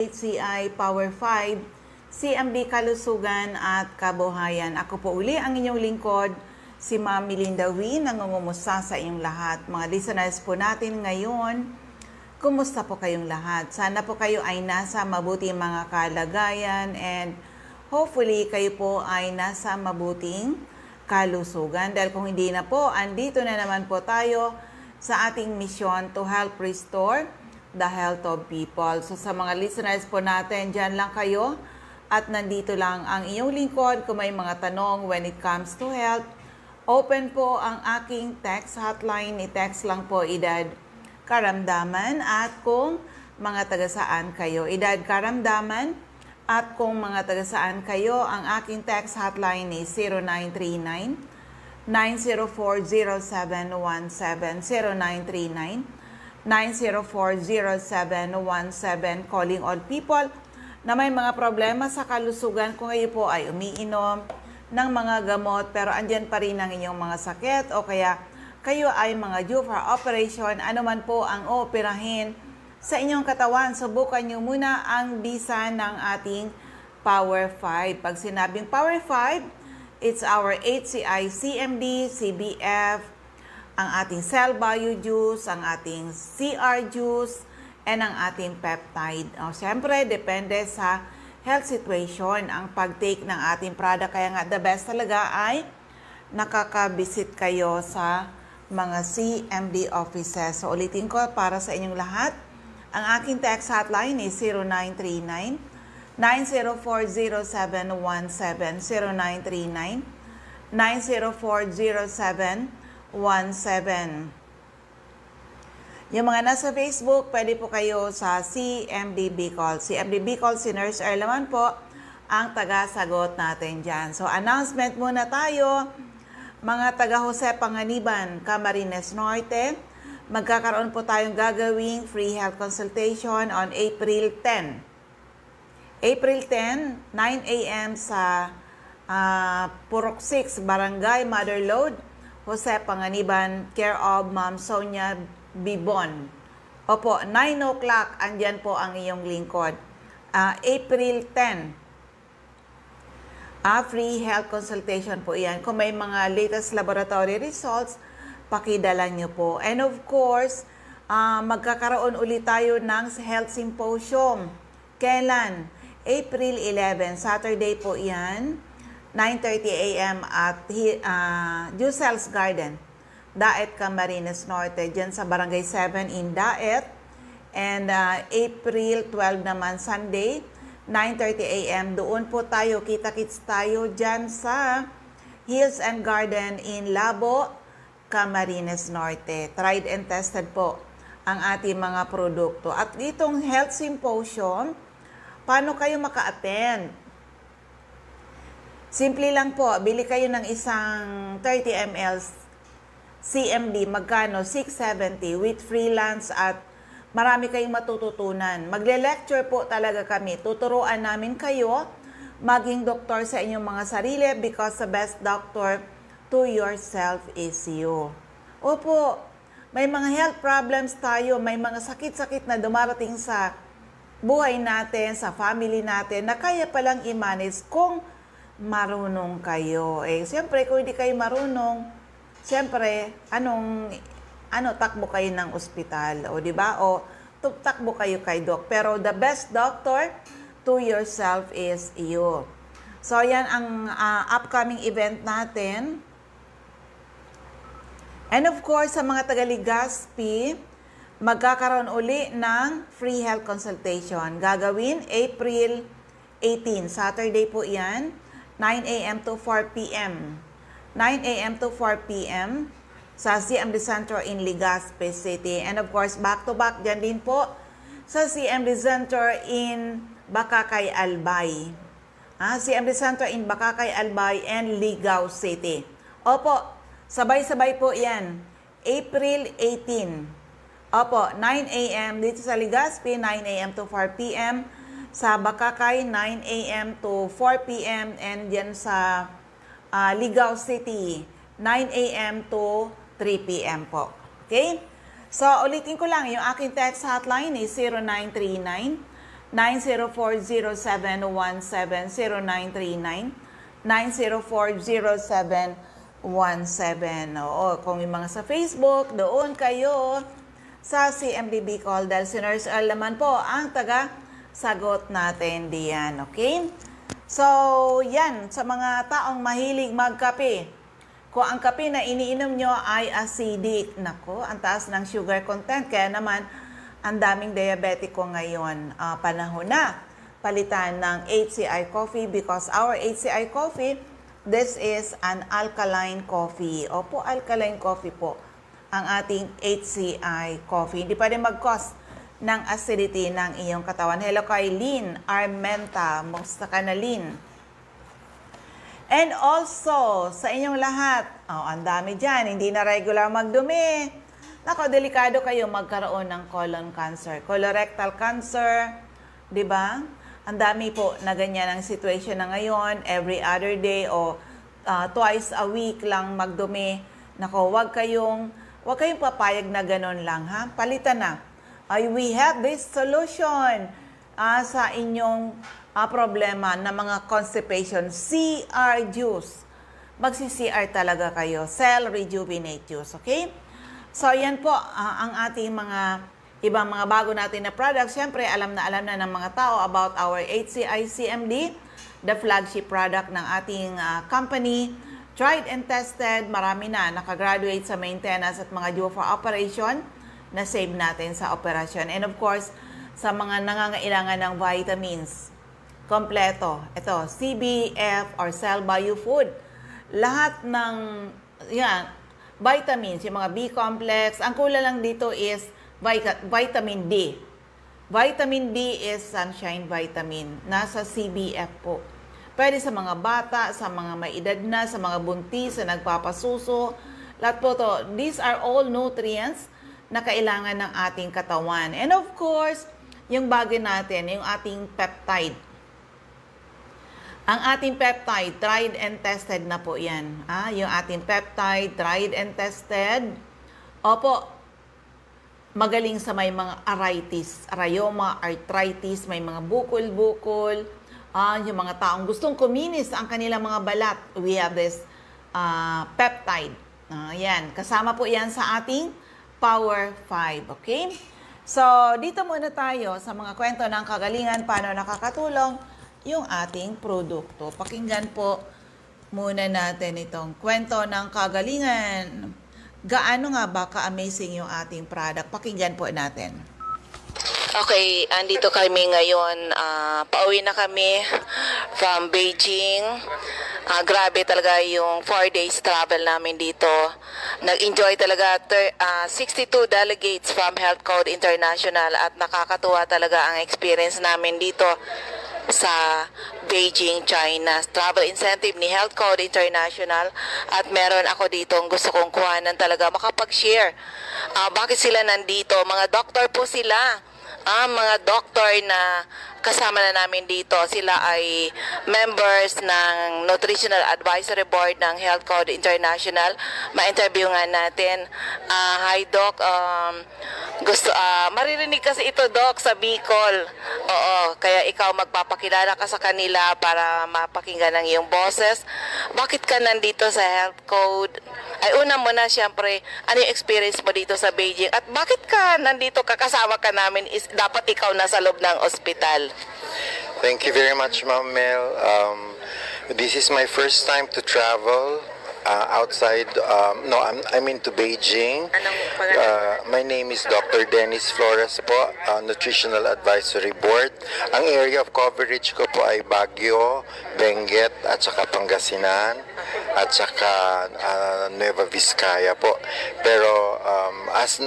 HCI Power 5, CMD Kalusugan at Kabuhayan. Ako po uli ang inyong lingkod, si Ma'am Melinda Wee, nangungumusta sa inyong lahat. Mga listeners po natin ngayon, kumusta po kayong lahat? Sana po kayo ay nasa mabuting mga kalagayan and hopefully kayo po ay nasa mabuting kalusugan. Dahil kung hindi na po, andito na naman po tayo sa ating mission to help restore the health of people. So sa mga listeners po natin, dyan lang kayo at nandito lang ang inyong lingkod. Kung may mga tanong when it comes to health, open po ang aking text hotline. I-text lang po edad karamdaman at kung mga taga-saan kayo. Edad karamdaman at kung mga taga-saan kayo, ang aking text hotline is 0939 9040717 0939 9040717, calling all people na may mga problema sa kalusugan. Kung kayo po ay umiinom ng mga gamot pero andyan pa rin ang inyong mga sakit o kaya kayo ay mga due for operation, ano man po ang operahin sa inyong katawan, subukan nyo muna ang bisa ng ating Power 5. Pag sinabing Power 5, it's our HCI, CMD, CBF, ang ating cell bio juice, ang ating CR juice, and ang ating peptide. Siyempre, depende sa health situation ang pag-take ng ating product. Kaya nga, the best talaga ay nakaka-visit kayo sa mga CMD offices. So, ulitin ko para sa inyong lahat. Ang aking text hotline is 0939 9040717 0939 9040717. Yung mga nasa Facebook, pwede po kayo sa CMD Bicol. CMD Bicol, si Nurse Erlaman po ang taga-sagot natin dyan. So, announcement muna tayo. Mga taga Jose Panganiban, Camarines Norte, magkakaroon po tayong gagawing free health consultation on April 10. April 10, 9 a.m. sa Purok 6, Barangay Motherlode, Jose Panganiban, care of Ma'am Sonia Bibon. Opo, 9 o'clock, andyan po ang iyong lingkod. April 10, free health consultation po iyan. Kung may mga latest laboratory results, pakidala nyo po. And of course, magkakaroon ulit tayo ng health symposium. Kailan? April 11, Saturday po iyan. 9:30 a.m. at Jusel's Garden, Daet, Camarines Norte, dyan sa Barangay 7 in Daet. And April 12 naman, Sunday, 9:30 a.m. Doon po tayo, kita-kits tayo dyan sa Hills and Garden in Labo, Camarines Norte. Tried and tested po ang ating mga produkto. At itong health symposium, paano kayo maka-attend? Simple lang po, bili kayo ng isang 30 ml CMD, magkano? 670 with freelance at marami kayong matututunan. Magle-lecture po talaga kami. Tuturuan namin kayo maging doktor sa inyong mga sarili because the best doctor to yourself is you. Opo, may mga health problems tayo, may mga sakit-sakit na dumarating sa buhay natin, sa family natin na kaya palang i-manage kung marunong kayo. Siyempre, kung hindi kayo marunong, siyempre, takbo kayo ng ospital, o di ba? O takbo kayo kay doc. Pero the best doctor to yourself is you. So, yan ang upcoming event natin. And of course, sa mga taga-Legazpi, magkakaroon uli ng free health consultation. Gagawin April 18, Saturday po yan. 9 a.m. to 4 p.m. 9 a.m. to 4 p.m. sa CMD Center in Legazpi City. And of course, back-to-back dyan din po sa CMD Center in Bacacay, Albay. CMD Center in Bacacay, Albay and Ligao City. Opo, sabay-sabay po yan. April 18. Opo, 9 a.m. dito sa Legazpi, 9 a.m. to 4 p.m. Sa Bacacay, 9 a.m. to 4 p.m. and yan sa Ligao City, 9 a.m. to 3 p.m. po. Okay? So, ulitin ko lang, yung aking text hotline is 0939 90407170939, 9040717. Oo, kung yung mga sa Facebook, doon kayo sa CMDB Call dahil si Nurse Earl naman po ang taga-sagot natin diyan, okay? So, yan, sa mga taong mahilig magkape, kung ang kape na iniinom nyo ay acidic, nako, ang taas ng sugar content, kaya naman ang daming diabetiko ngayon. Panahon na palitan ng HCI coffee because our HCI coffee, this is an alkaline coffee. Opo, alkaline coffee po ang ating HCI coffee. Hindi pa rin mag-cause ng acidity ng iyong katawan. Hello kay Lynn Armenta. Musta ka na, Lynn? And also, sa inyong lahat, ang dami dyan, hindi na regular magdumi. Nako, delikado kayo magkaroon ng colon cancer, colorectal cancer, di ba? Ang dami po na ganyan ang situation na ngayon, every other day o twice a week lang magdumi. Nako, wag kayong papayag na ganun lang, ha? Palitan na. We have this solution sa inyong problema na mga constipation. CR juice. Magsi-CR talaga kayo. Cell Rejuvenate Juice, okay? So, yan po ang ating mga ibang mga bago natin na products. Siyempre, alam na ng mga tao about our HCI CMD, the flagship product ng ating company. Tried and tested, marami na nakagraduate sa maintenance at mga due for operation na save natin sa operasyon. And of course, sa mga nangangailangan ng vitamins, kompleto. Ito, CBF or Cell Bio Food. Lahat ng vitamins, yung mga B-complex, ang kulang lang dito is vitamin D. Vitamin D is sunshine vitamin. Nasa CBF po. Pwede sa mga bata, sa mga may edad na, sa mga buntis, sa nagpapasuso. Lahat po to. These are all nutrients na kailangan ng ating katawan. And of course, yung bagay natin, yung ating peptide. Ang ating peptide, tried and tested na po yan. Yung ating peptide, tried and tested. Opo, magaling sa may mga arthritis, rheuma, arthritis, may mga bukol-bukol. Yung mga taong gustong kuminis ang kanilang mga balat, we have this peptide. Yan, kasama po yan sa ating Power 5, okay? So, dito muna tayo sa mga kwento ng kagalingan, paano nakakatulong yung ating produkto. Pakinggan po muna natin itong kwento ng kagalingan. Gaano nga ba ka-amazing yung ating product? Pakinggan po natin. Okay, andito kami ngayon. Pauwi na kami from Beijing. Grabe talaga yung 4 days travel namin dito. Nag-enjoy talaga 62 delegates from Health Code International at nakakatuwa talaga ang experience namin dito sa Beijing, China. Travel incentive ni Health Code International at meron ako dito gusto kong kuhanan talaga makapag-share. Bakit sila nandito? Mga doktor po sila. Mga doktor na kasama na namin dito, sila ay members ng Nutritional Advisory Board ng Health Code International. Ma-interview nga natin. Hi Doc, maririnig kasi ito Doc sa Bicol. Oo, kaya ikaw magpapakilala ka sa kanila para mapakinggan ng iyong boses. Bakit ka nandito sa Health Code? Ay una muna siyempre, ano yung experience mo dito sa Beijing? At bakit ka nandito, kakasama ka namin, is dapat ikaw nasa loob ng ospital? Thank you very much, Ma'am Mel. This is my first time to travel outside. I'm into Beijing. Anong pangalan? My name is Dr. Dennis Flores po, Nutritional Advisory Board. Ang area of coverage ko po ay Baguio, Benguet, at saka Pangasinan, at saka Nueva Vizcaya po. Pero as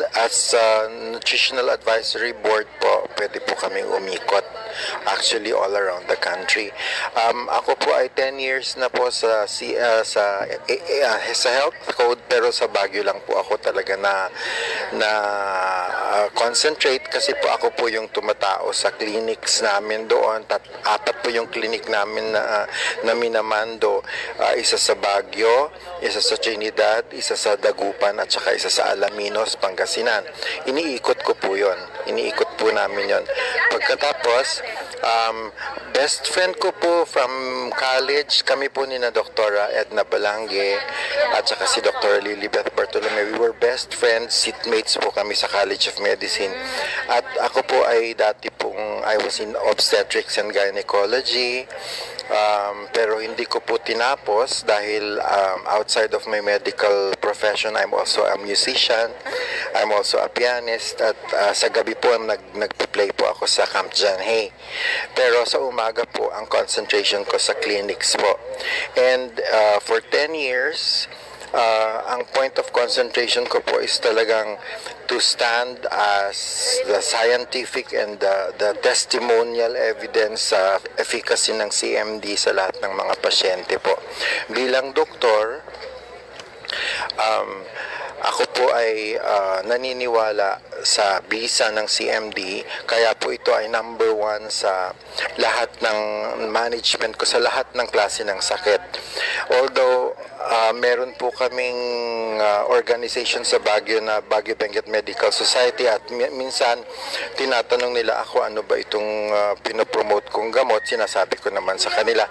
Nutritional Advisory Board po, pwede po kaming umikot actually all around the country. Ako po ay 10 years na po sa Health Code, pero sa Baguio lang po ako talaga concentrate kasi po ako po yung tumatao sa clinics namin doon. Apat po yung clinic namin na minamando. Isa sa Baguio, isa sa Trinidad, isa sa Dagupan at saka isa sa Alaminos, Pangasinan. Iniikot ko po yun. Iniikot po namin yon. Pagkatapos, best friend ko po from college, kami po ni na Doktora Edna Balangge at saka si Dr. Lilibeth Bartolome. We were best friends, seatmates po kami sa College of Medicine. At ako po ay dati pong, I was in obstetrics and gynecology. Pero hindi ko po tinapos dahil outside of my medical profession, I'm also a musician, I'm also a pianist, at sa gabi po nagpe-play po ako sa Camp John Hay. Pero sa umaga po, ang concentration ko sa clinics po. And for 10 years, ang point of concentration ko po is talagang to stand as the scientific and the testimonial evidence sa efficacy ng CMD sa lahat ng mga pasyente po. Bilang doktor, ako po ay naniniwala sa bisa ng CMD, kaya po ito ay number 1 sa lahat ng management ko, sa lahat ng klase ng sakit. Although meron po kaming organization sa Baguio na Baguio Benguet Medical Society, at minsan tinatanong nila ako ano ba itong pinopromote kong gamot. Sinasabi ko naman sa kanila,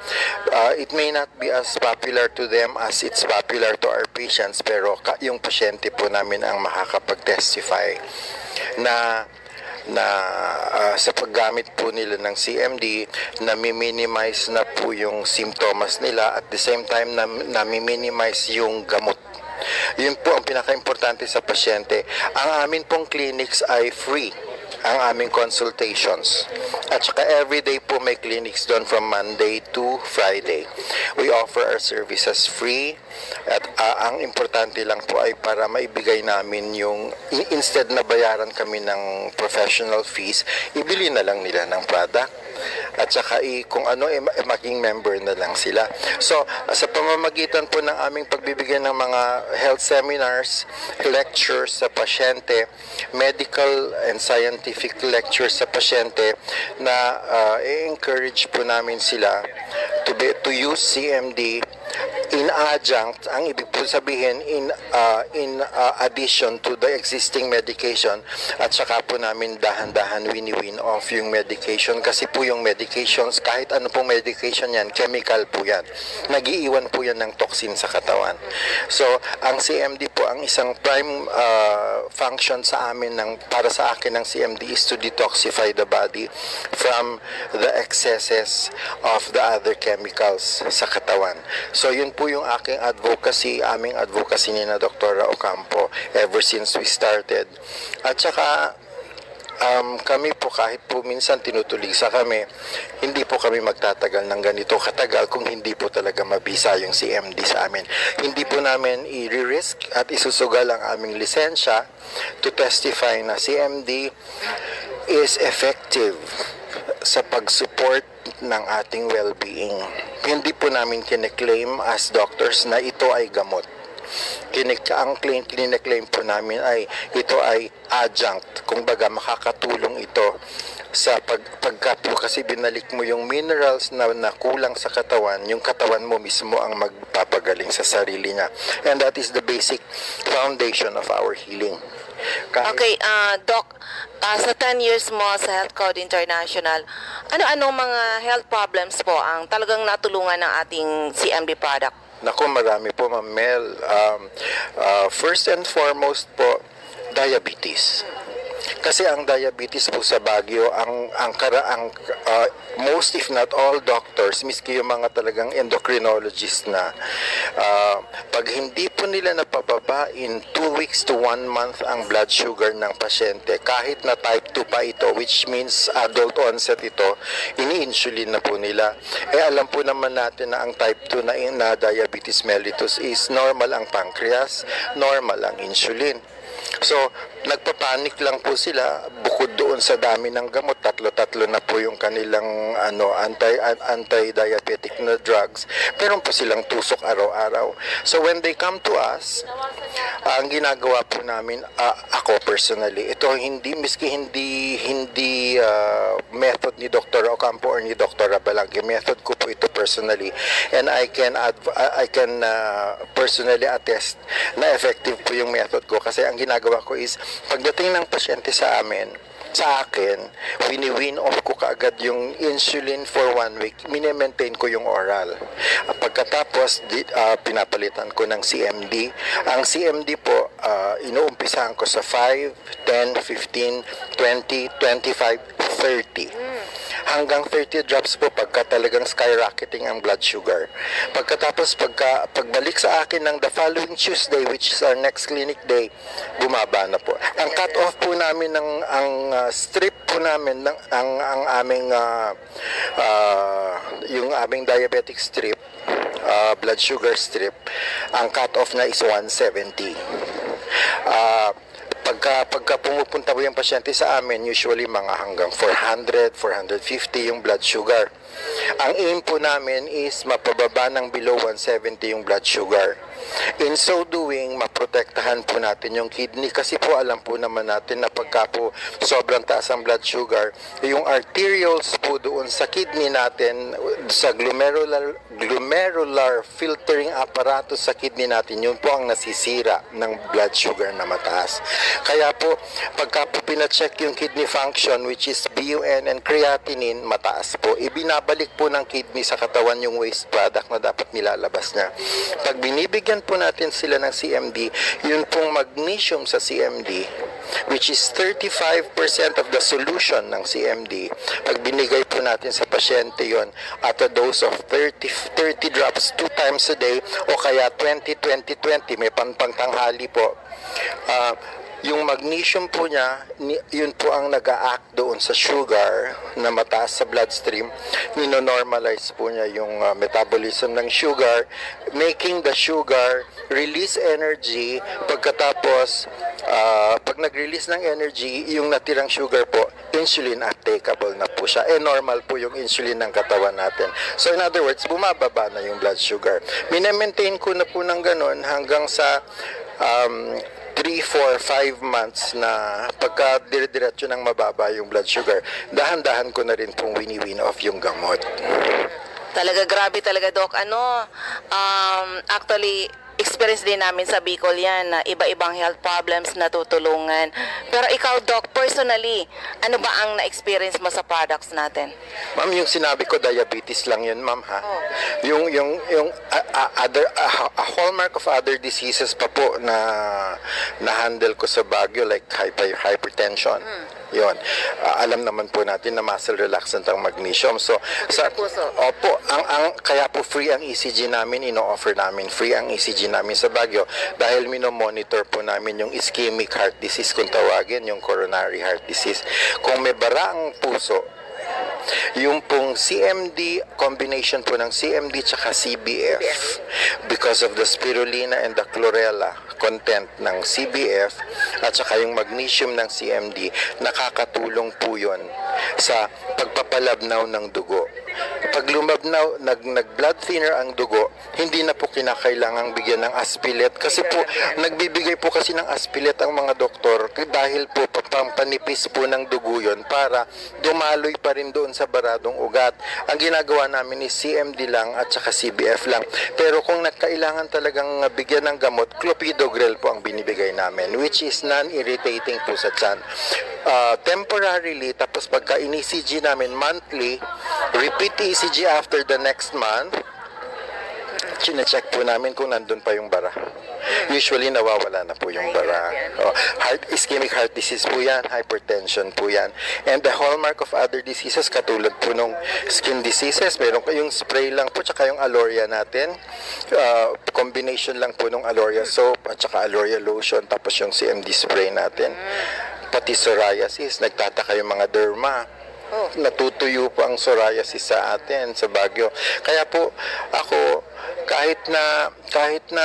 it may not be as popular to them as it's popular to our patients, pero yung pasyente po namin ang makakapag-testify na sa paggamit po nila ng CMD, na-minimize na po yung symptoms nila, at the same time na-minimize yung gamot. Yun po ang pinaka-importante sa pasyente. Ang amin pong clinics ay free, ang aming consultations. At saka everyday po may clinics doon from Monday to Friday. We offer our services free, at ang importante lang po ay para maibigay namin yung, instead na bayaran kami ng professional fees, ibili na lang nila ng product. At saka kung ano, maging member na lang sila. So, sa pamamagitan po ng aming pagbibigay ng mga health seminars, lectures sa pasyente, medical and scientific lectures sa pasyente, na i-encourage po namin sila to use CMD in adjunct, ang ibig po sabihin in addition to the existing medication, at saka po namin dahan-dahan win off yung medication, kasi po yung medications, kahit ano pong medication yan, chemical po yan, nag-iiwan po yan ng toxin sa katawan. So ang CMD po, ang isang prime function sa amin, para sa akin ng CMD is to detoxify the body from the excesses of the other chemicals sa katawan. So yun po yung aking aming advocacy ni na Dr. Ocampo ever since we started. At saka kami po, kahit po minsan tinutulisa kami, hindi po kami magtatagal ng ganito katagal kung hindi po talaga mabisa yung CMD sa amin. Hindi po namin i-risk at isusugal ang aming lisensya to testify na CMD is effective sa pag-support ng ating well-being. Hindi po namin kine-claim as doctors na ito ay gamot. Ang claim po namin ay ito ay adjunct, kung baga makakatulong ito sa pagka po kasi binalik mo yung minerals na kulang sa katawan, yung katawan mo mismo ang magpapagaling sa sarili niya. And that is the basic foundation of our healing. Okay, Doc, sa 10 years mo sa Health Code International, ano-anong mga health problems po ang talagang natulungan ng ating CMD product? Naku, marami po, Ma'am Mel. First and foremost po, diabetes. Kasi ang diabetes po sa Baguio, ang most if not all doctors, miski yung mga talagang endocrinologist na, pag hindi po nila napababa in 2 weeks to 1 month ang blood sugar ng pasyente, kahit na type 2 pa ito, which means adult onset ito, ini-insulin na po nila. Alam po naman natin na ang type 2 na diabetes mellitus is normal ang pancreas, normal ang insulin. So, nagpapanik lang po sila, bukod bukod doon sa dami ng gamot, tatlo-tatlo na po yung kanilang anti-diabetic na drugs, meron po silang tusok araw-araw. So when they come to us, ang ginagawa po namin, ako personally, ito miski hindi method ni Dr. Ocampo or ni Dr. Abalangge, method ko po ito personally, and I can personally attest na effective po yung method ko, kasi ang ginagawa ko is pagdating ng pasyente sa akin, wini-win off ko kaagad yung insulin for 1 week, mini-maintain ko yung oral. Pagkatapos, pinapalitan ko ng CMD. Ang CMD po, inuumpisahan ko sa 5, 10, 15, 20, 25, 30. Hanggang 30 drops po pagka talagang skyrocketing ang blood sugar. Pagkatapos, pagbalik sa akin ng the following Tuesday, which is our next clinic day, bumaba na po. Ang cut-off po namin ang strip po namin ang aming yung aming diabetic strip, blood sugar strip, ang cut-off na is 170. Pagka pumupunta po yung pasyente sa amin, usually mga hanggang 400, 450 yung blood sugar. Ang aim po namin is mapababa ng below 170 yung blood sugar. In so doing, maprotektahan po natin yung kidney, kasi po alam po naman natin na pagka po sobrang taas ang blood sugar, yung arterioles po doon sa kidney natin, sa glomerular filtering apparatus sa kidney natin, yun po ang nasisira ng blood sugar na mataas. Kaya po, pagka po pinacheck yung kidney function, which is BUN and creatinine, mataas po, ibinabalik po ng kidney sa katawan yung waste product na dapat nilalabas niya. Pag binibigyan po natin sila ng CMD, yun pong magnesium sa CMD, which is 35% of the solution ng CMD, pag binigay po natin sa pasyente yon at a dose of 30 drops 2 times a day, o kaya 20-20-20, may pangtanghali po, yung magnesium po niya, yun po ang nag-a-act doon sa sugar na mataas sa bloodstream. Nino-normalize po niya yung metabolism ng sugar, making the sugar release energy. Pagkatapos, pag nag-release ng energy, yung natirang sugar po, insulin uptakeable na po siya. Normal po yung insulin ng katawan natin. So in other words, bumababa na yung blood sugar. Mine-maintain ko na po ng ganun hanggang sa 3, 4, 5 months na pagka dire-diretso ng mababa yung blood sugar, dahan-dahan ko na rin pong wini-win off yung gamot. Talaga, grabe talaga, Doc. Actually, experience din namin sa Bicol yan na iba-ibang health problems na tutulungan. Pero ikaw, Doc, personally, ano ba ang na-experience mo sa products natin? Ma'am, yung sinabi ko, diabetes lang yun, ma'am, ha? Yung a hallmark of other diseases pa po na handle ko sa Baguio, like hypertension. Yon. Alam naman po natin na muscle relaxant ang magnesium. So sa puso. Opo, kaya po free ang ECG namin, ino-offer namin free ang ECG namin sa Baguio dahil mino-monitor po namin yung ischemic heart disease, kung tawagin, yung coronary heart disease. Kung may bara ang puso, yung pong CMD, combination po ng CMD tsaka CBF, because of the spirulina and the chlorella content ng CBF at saka yung magnesium ng CMD, nakakatulong po yun sa pagpapalabnaw ng dugo. Pag lumabnaw, nag-blood thinner ang dugo, hindi na po kinakailangang bigyan ng aspilet, kasi po nagbibigay po kasi ng aspilet ang mga doktor dahil po pampanipis po ng dugo yun para dumaloy pa rin doon sa baradong ugat. Ang ginagawa namin is CMD lang at saka CBF lang. Pero kung nagkailangan talagang bigyan ng gamot, clopidogrel po ang binibigay namin, which is non-irritating po sa tiyan. Temporarily, tapos pagka in-ECG namin monthly, repeat ECG after the next month, chine-check po namin kung nandun pa yung bara. Usually, nawawala na po yung bara. Ischemic heart disease po yan, hypertension po yan. And the hallmark of other diseases, katulad po nung skin diseases, meron kayong spray lang po, tsaka yung Aloria natin. Combination lang po nung Aloria soap at tsaka Aloria lotion, tapos yung CMD spray natin. Pati psoriasis, nagtataka yung mga derma. Natutuyo po ang psoriasis sa atin, sa Baguio. Kaya po, ako, kahit na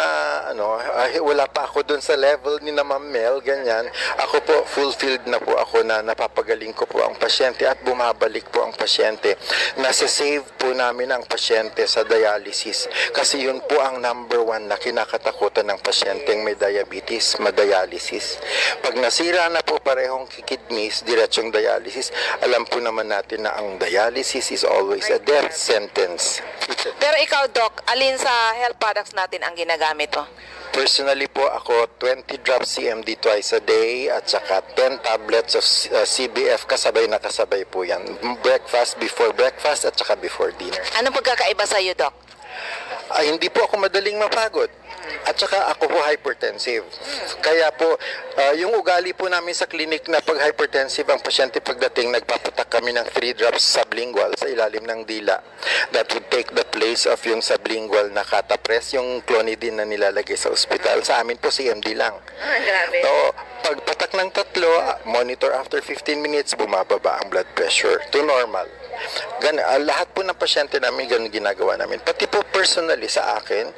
wala pa ako doon sa level ni na Ma'am Mel, ganyan, ako po fulfilled na po ako na napapagaling ko po ang pasyente at bumabalik po ang pasyente. Nasa-save po namin ang pasyente sa dialysis kasi yun po ang number one na kinakatakutan ng pasyenteng may diabetes, madialysis. Pag nasira na po parehong kidneys, diretsong dialysis, alam po naman natin na ang dialysis is always a death sentence. Pero ikaw, Doc, alin sa health products natin ang ginagamit mo? Personally po ako, 20 drops CMD twice a day at saka 10 tablets of CBF kasabay na kasabay po yan. Breakfast, before breakfast at saka before dinner. Anong pagkakaiba sa iyo, Doc? Hindi po ako madaling mapagod. At saka ako po hypertensive. Kaya po, yung ugali po namin sa clinic na pag hypertensive ang pasyente pagdating, nagpapatak kami ng 3 drops sublingual sa ilalim ng dila. That would take the place of yung sublingual na catapres, yung clonidine na nilalagay sa ospital. Sa amin po CMD lang. Grabe. So, pagpatak ng 3, monitor after 15 minutes, bumababa ang blood pressure to normal. Lahat po ng pasyente namin ganun ginagawa namin. Pati po personally sa akin,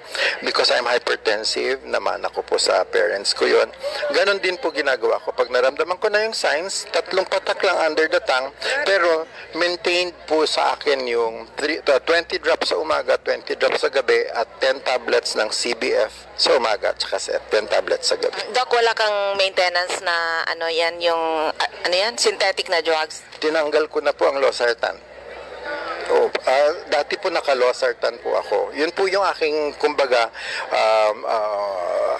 because I'm hypertensive, naman ako po sa parents ko yon. Ganun din po ginagawa ko. Pag naramdaman ko na yung signs, 3 patak lang under the tongue, pero maintained po sa akin yung 20 drops sa umaga, 20 drops sa gabi, at 10 tablets ng CBF sa umaga, at saka 10 tablets sa gabi. Doc, wala kang maintenance na synthetic na drugs? Tinanggal ko na po ang losartan. Dati po naka-losartan po ako. Yun po yung aking, kumbaga,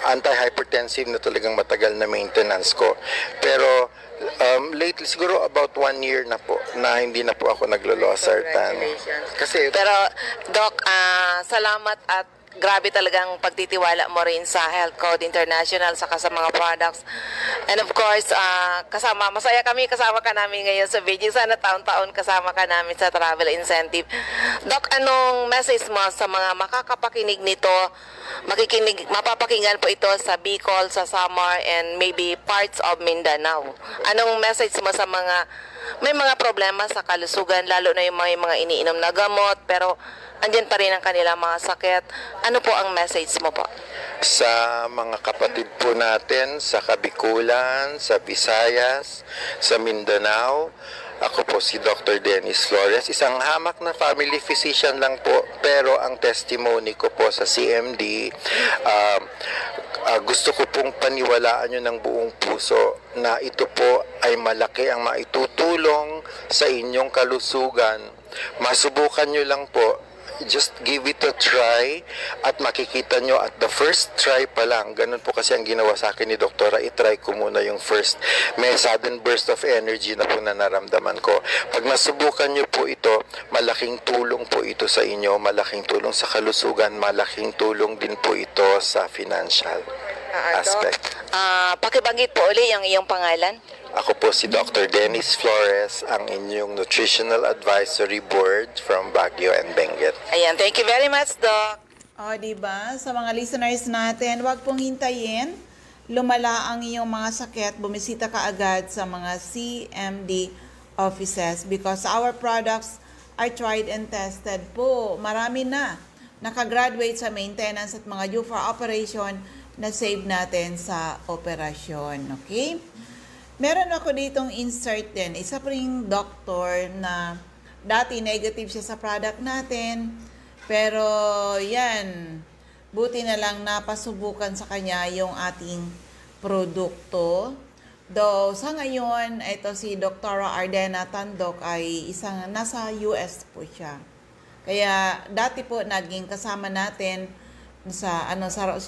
anti-hypertensive na talagang matagal na maintenance ko. Pero lately, siguro about 1 year na po, na hindi na po ako naglo-losartan. Kasi, Pero, Doc, salamat at grabe talagang pagtitiwala mo rin sa Health Code International saka sa mga products. And of course, masaya kami kasama ka namin ngayon sa video. Sana taon-taon kasama ka namin sa travel incentive. Doc, anong message mo sa mga makakapakinig nito? Mapapakinggan po ito sa Bicol, sa Samar, and maybe parts of Mindanao. Anong message mo sa mga may mga problema sa kalusugan, lalo na yung mga iniinom na gamot, pero andyan pa rin ang kanilang mga sakit? Ano po ang message mo po? sa mga kapatid po natin sa Kabikulan, sa Visayas, sa Mindanao. Ako po si Dr. Dennis Flores, isang hamak na family physician lang po, pero ang testimony ko po sa CMD, gusto ko pong paniwalaan nyo ng buong puso na ito po ay malaki ang maitutulong sa inyong kalusugan. Masubukan nyo lang po. Just give it a try at makikita nyo at the first try pa lang, ganun po kasi ang ginawa sa akin ni Doktora, itry ko muna yung first. May sudden burst of energy na po na naramdaman ko. Pag nasubukan nyo po ito, malaking tulong po ito sa inyo, malaking tulong sa kalusugan, malaking tulong din po ito sa financial aspect. Pakibanggit po uli ang iyong pangalan. Ako po si Dr. Dennis Flores, ang inyong Nutritional Advisory Board from Baguio and Benguet. Ayan, thank you very much, Doc. O, diba? Sa mga listeners natin, wag pong hintayin. Lumala ang iyong mga sakit. Bumisita ka agad sa mga CMD offices because our products are tried and tested po. Marami na nakagraduate sa maintenance at mga due for operation na save natin sa operasyon. Okay? Meron ako ditong insert din. Isa pa ring doktor na dati negative siya sa product natin. Pero yan, buti na lang napasubukan sa kanya yung ating produkto. Though sa ngayon, ito si Dr. Ardena Tandok ay isang nasa US po siya. Kaya dati po naging kasama natin sa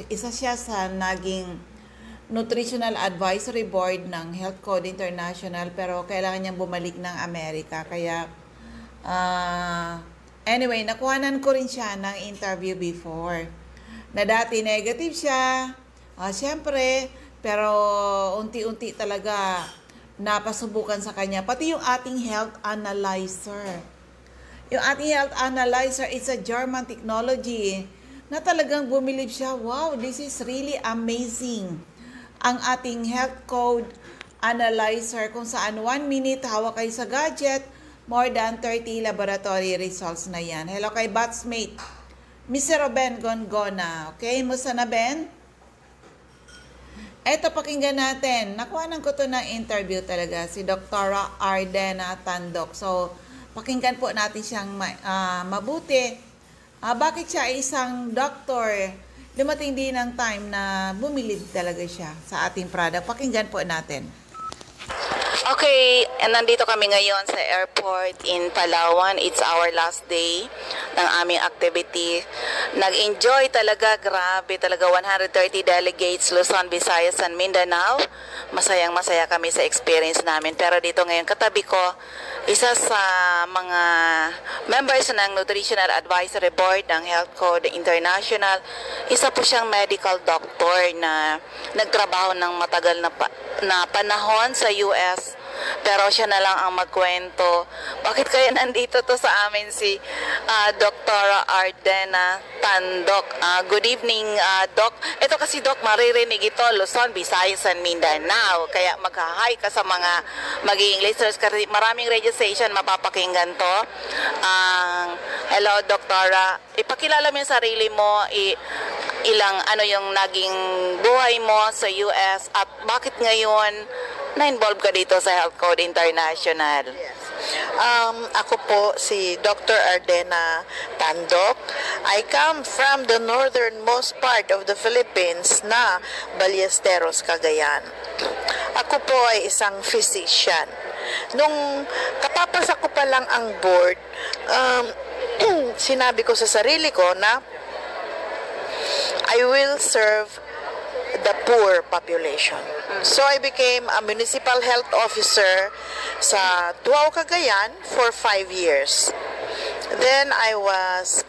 isa siya sa naging Nutritional Advisory Board ng Health Code International, pero kailangan niyang bumalik ng Amerika. Kaya, anyway, nakuhanan ko rin siya ng interview before. Na dati negative siya, siyempre, pero unti-unti talaga napasubukan sa kanya. Pati yung ating health analyzer. Yung ating health analyzer, it's a German technology na talagang bumilib siya, wow, this is really amazing. Ang ating health code analyzer kung saan 1 minute hawak kayo sa gadget, more than 30 laboratory results na yan. Hello kay Batsmate. Mr. Ben Gongona. Okay, musta na Ben? Eto, pakinggan natin. Nakuhanan ko to ng interview talaga, si Dr. Ardena Tandok. So, pakinggan po natin siyang mabuti. Bakit siya ay isang doktor? Dumating din ang time na bumilib talaga siya sa ating product. Pakinggan po natin. Okay, and nandito kami ngayon sa airport in Palawan. It's our last day ng aming activity. Nag-enjoy talaga, grabe talaga, 130 delegates, Luzon, Visayas, and Mindanao. Masayang masaya kami sa experience namin. Pero dito ngayon, katabi ko, isa sa mga members ng Nutritional Advisory Board ng Health Code International. Isa po siyang medical doctor na nagtrabaho ng matagal na panahon sa US. Pero siya na lang ang magkwento. Bakit kaya nandito to sa amin si Dr. Ardena Tandok? Good evening, Doc. Ito kasi, Doc, maririnig ito, Luzon, Visayas, and Mindanao. Kaya mag-hi ka sa mga magiging listeners kasi maraming radio station mapapakinggan to. Hello, Doktora. Ipakilala mo yung sarili mo, ilang ano yung naging buhay mo sa US at bakit ngayon na-involve ka dito sa Health Code International? Ako po si Dr. Ardena Tandok. I come from the northernmost part of the Philippines na Ballesteros, Cagayan. Ako po ay isang physician. Nung kapapasa ko pa lang ang board, sinabi ko sa sarili ko na I will serve the poor population. So I became a municipal health officer sa Tuaw, Cagayan for 5 years. Then I was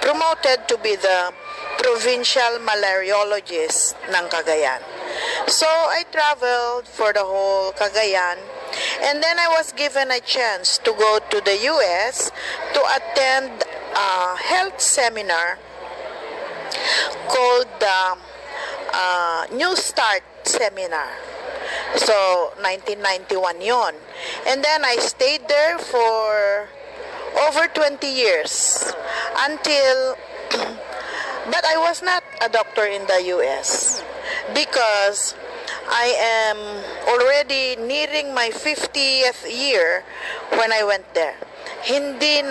promoted to be the provincial malariologist ng Cagayan. So I traveled for the whole Cagayan, and then I was given a chance to go to the US to attend a health seminar called the New Start Seminar. So, 1991 yon. And then I stayed there for over 20 years until, but I was not a doctor in the US because I am already nearing my 50th year when I went there. Hindi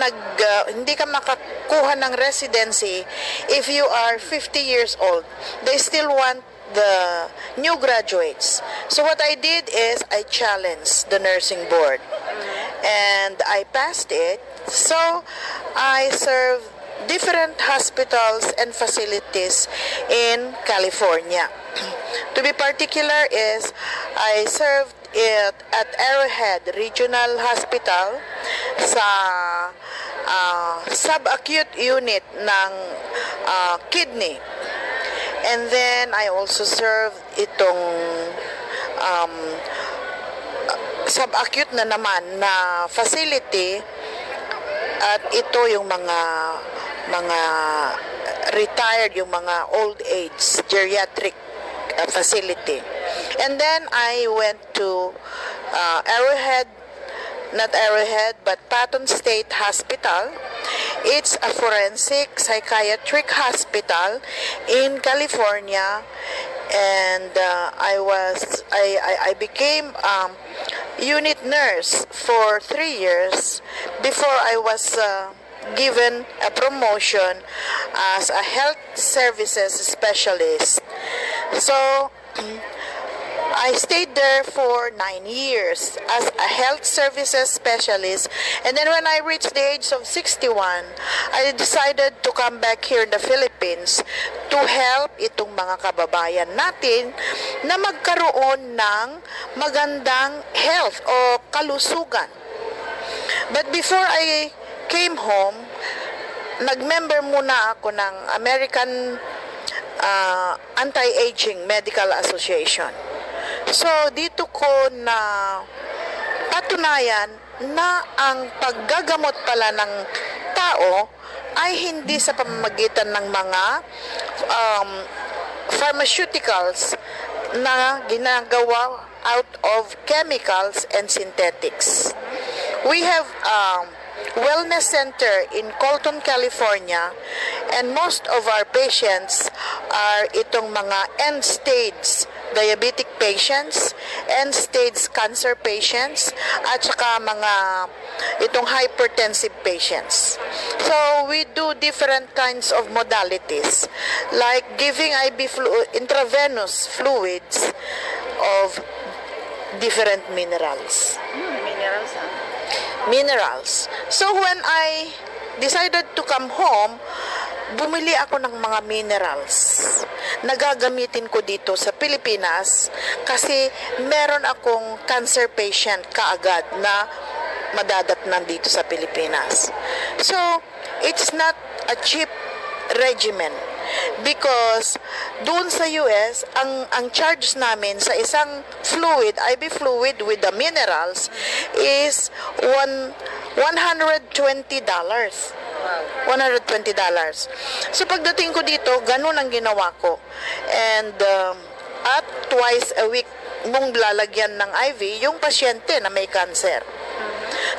ka makakuha ng residency if you are 50 years old. They still want the new graduates. So what I did is I challenged the nursing board and I passed it. So I served different hospitals and facilities in California. To be particular is I served it at Arrowhead Regional Hospital sa sub-acute unit ng kidney. And then I also served itong sub-acute na naman na facility, at ito yung mga retired, yung mga old age geriatric facility. And then I went to Arrowhead, not Arrowhead, but Patton State Hospital. It's a forensic psychiatric hospital in California, and I became unit nurse for 3 years before I was given a promotion as a health services specialist. So I stayed there for 9 years as a health services specialist, and then when I reached the age of 61, I decided to come back here in the Philippines to help itong mga kababayan natin na magkaroon ng magandang health o kalusugan. But before I came home, nag-member muna ako ng American Anti-Aging Medical Association. So, dito ko na patunayan na ang paggagamot pala ng tao ay hindi sa pamamagitan ng mga pharmaceuticals na ginagawa out of chemicals and synthetics. We have wellness center in Colton, California, and most of our patients are itong mga end-stage diabetic patients, end-stage cancer patients, at saka mga itong hypertensive patients. So, we do different kinds of modalities, like giving intravenous fluids of different minerals. Minerals. So, when I decided to come home, bumili ako ng mga minerals na gagamitin ko dito sa Pilipinas kasi meron akong cancer patient kaagad na madadatnan dito sa Pilipinas. So, it's not a cheap regimen because doon sa US, ang charge namin sa isang fluid, IV fluid with the minerals is $120. $120. So pagdating ko dito, ganun ang ginawa ko. And at twice a week mong lalagyan ng IV yung pasyente na may cancer.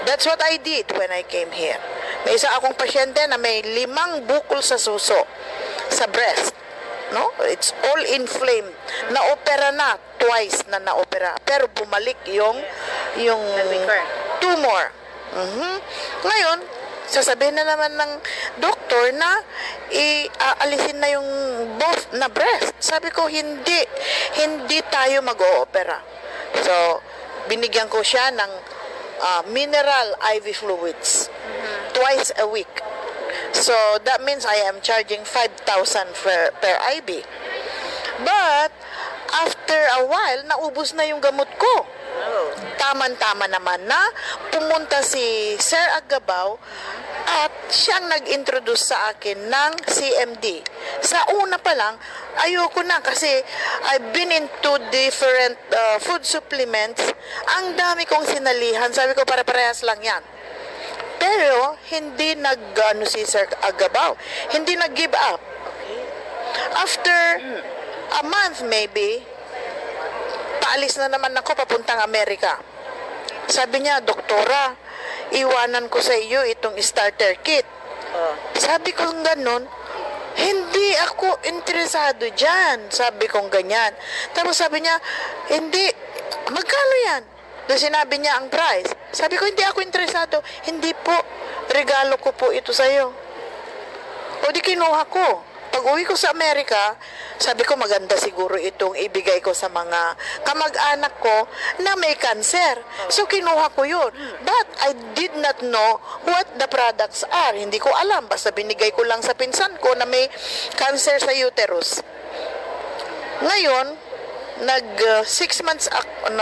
That's what I did when I came here. May isa akong pasyente na may 5 bukol sa suso, sa breast. No? It's all inflamed. Na-opera na, twice na na-opera. Pero bumalik yung tumor. Ngayon, sasabihin na naman ng doktor na aalisin na yung both na breast. Sabi ko, hindi tayo mag-o-opera. So, binigyan ko siya ng mineral IV fluids twice a week. So, that means I am charging 5,000 per IV. But, after a while, naubos na yung gamot ko. Taman-tama naman na pumunta si Sir Agabaw at siyang nag-introduce sa akin ng CMD. Sa una pa lang, ayoko na kasi I've been into different food supplements. Ang dami kong sinalihan. Sabi ko, para-parehas lang yan. Pero, hindi si Sir Agabaw. Hindi nag-give up. After a month maybe, paalis na naman ako papuntang Amerika. Sabi niya, doktora, iwanan ko sa iyo itong starter kit. Sabi ko ganun, hindi ako interesado dyan. Sabi kong ganyan. Tapos sabi niya, hindi, magkano yan? Doon sinabi niya ang price. Sabi ko, hindi ako interesado. Hindi po, regalo ko po ito sa iyo. O di kinuha ko. Pag uwi ko sa Amerika, sabi ko maganda siguro itong ibigay ko sa mga kamag-anak ko na may cancer. So kinuha ko yun. But I did not know what the products are. Hindi ko alam. Basta binigay ko lang sa pinsan ko na may cancer sa uterus. Ngayon, 6 months, 1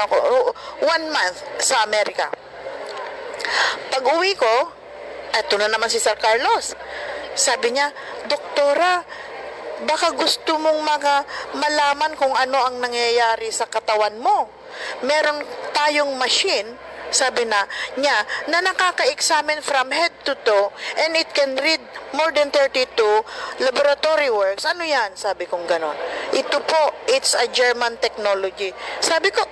month sa Amerika. Pag uwi ko, eto na naman si Sir Carlos. Sabi niya, doktora, baka gusto mong malaman kung ano ang nangyayari sa katawan mo. Meron tayong machine, sabi niya, na nakaka-examine from head to toe and it can read more than 32 laboratory works. Ano yan? Sabi kong ganon. Ito po, it's a German technology. Sabi ko,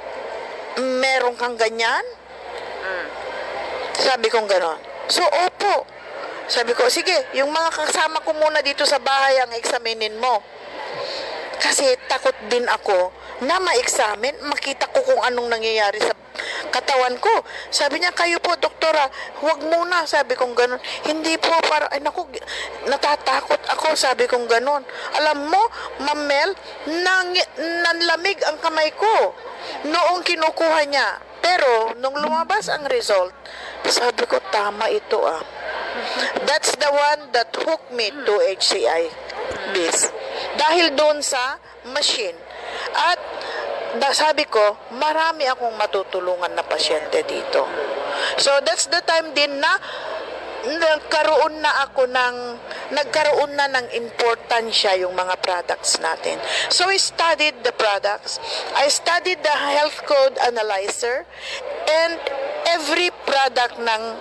meron kang ganyan? Sabi kong ganon. So, opo. Sabi ko, sige, yung mga kasama ko muna dito sa bahay ang examinin mo. Kasi takot din ako na ma-examine, makita ko kung anong nangyayari sa katawan ko. Sabi niya, kayo po, doktora, huwag muna. Sabi kong ganun. Hindi po, ay naku, natatakot ako. Sabi kong ganun. Alam mo, Ma'am Mel, nanlamig ang kamay ko noong kinukuha niya. Pero, nung lumabas ang result, sabi ko, tama ito ah. That's the one that hooked me to HCI biz. Dahil doon sa machine. At sabi ko, marami akong matutulungan na pasyente dito. So that's the time din na nagkaroon na ng importansya yung mga products natin. So I studied the products. I studied the health code analyzer and every product ng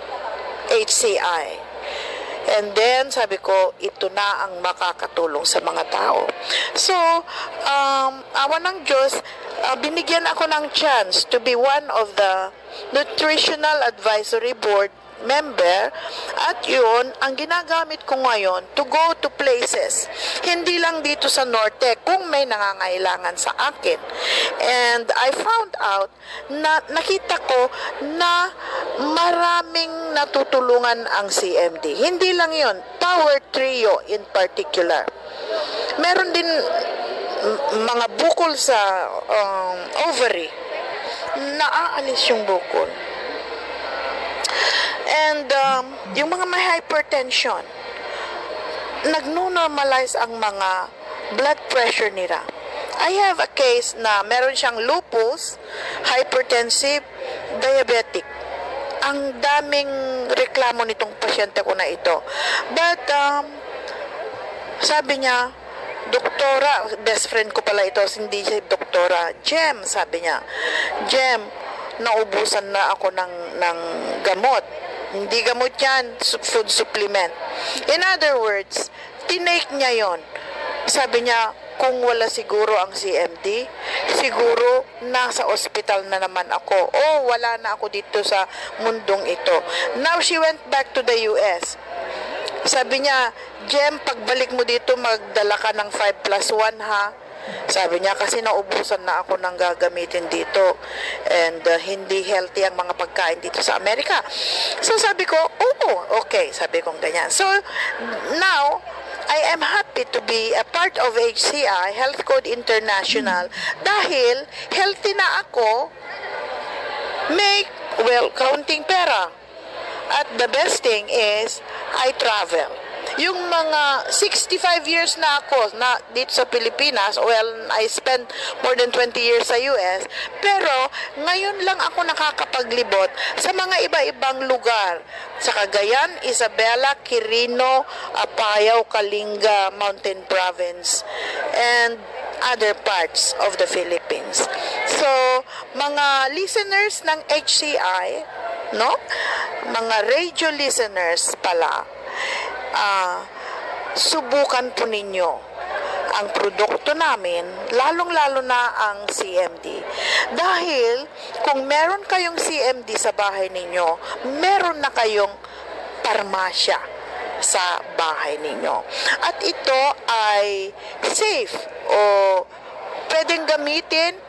HCI. And then, sabi ko, ito na ang makakatulong sa mga tao. So, awa ng Diyos, binigyan ako ng chance to be one of the Nutritional Advisory Board member at yun ang ginagamit ko ngayon to go to places. Hindi lang dito sa Norte kung may nangangailangan sa akin. And I found out na nakita ko na maraming natutulungan ang CMD. Hindi lang yun, Power Trio in particular. Meron din mga bukol sa ovary, naaalis yung bukol. And yung mga may hypertension, nagno-normalize ang mga blood pressure nila. I have a case na meron siyang lupus, hypertensive, diabetic. Ang daming reklamo nitong pasyente ko na ito. But sabi niya, doktora, best friend ko pala ito, hindi siya doktora, Jem, sabi niya, Jem, naubusan na ako ng gamot. Hindi gamot yan, food supplement. In other words, tinake niya yon. Sabi niya, kung wala siguro ang CMD, siguro nasa ospital na naman ako. O wala na ako dito sa mundong ito. Now she went back to the US. Sabi niya, Jem, pagbalik mo dito, magdala ka ng 5+1 ha. Sabi niya, kasi naubusan na ako ng gagamitin dito. And hindi healthy ang mga pagkain dito sa Amerika. So sabi ko, okay. Sabi kong ganyan. So now, I am happy to be a part of HCI, Health Code International, dahil healthy na ako, counting pera. At the best thing is, I travel. Yung mga 65 years na ako na dito sa Pilipinas, I spent more than 20 years sa US, pero ngayon lang ako nakakapaglibot sa mga iba-ibang lugar. Sa Cagayan, Isabela, Quirino, Apayao, Kalinga, Mountain Province, and other parts of the Philippines. So, mga listeners ng HCI, no? Mga radio listeners pala, subukan po ninyo ang produkto namin, lalong-lalo na ang CMD. Dahil kung meron kayong CMD sa bahay ninyo, meron na kayong parmasya sa bahay ninyo. At ito ay safe o pwedeng gamitin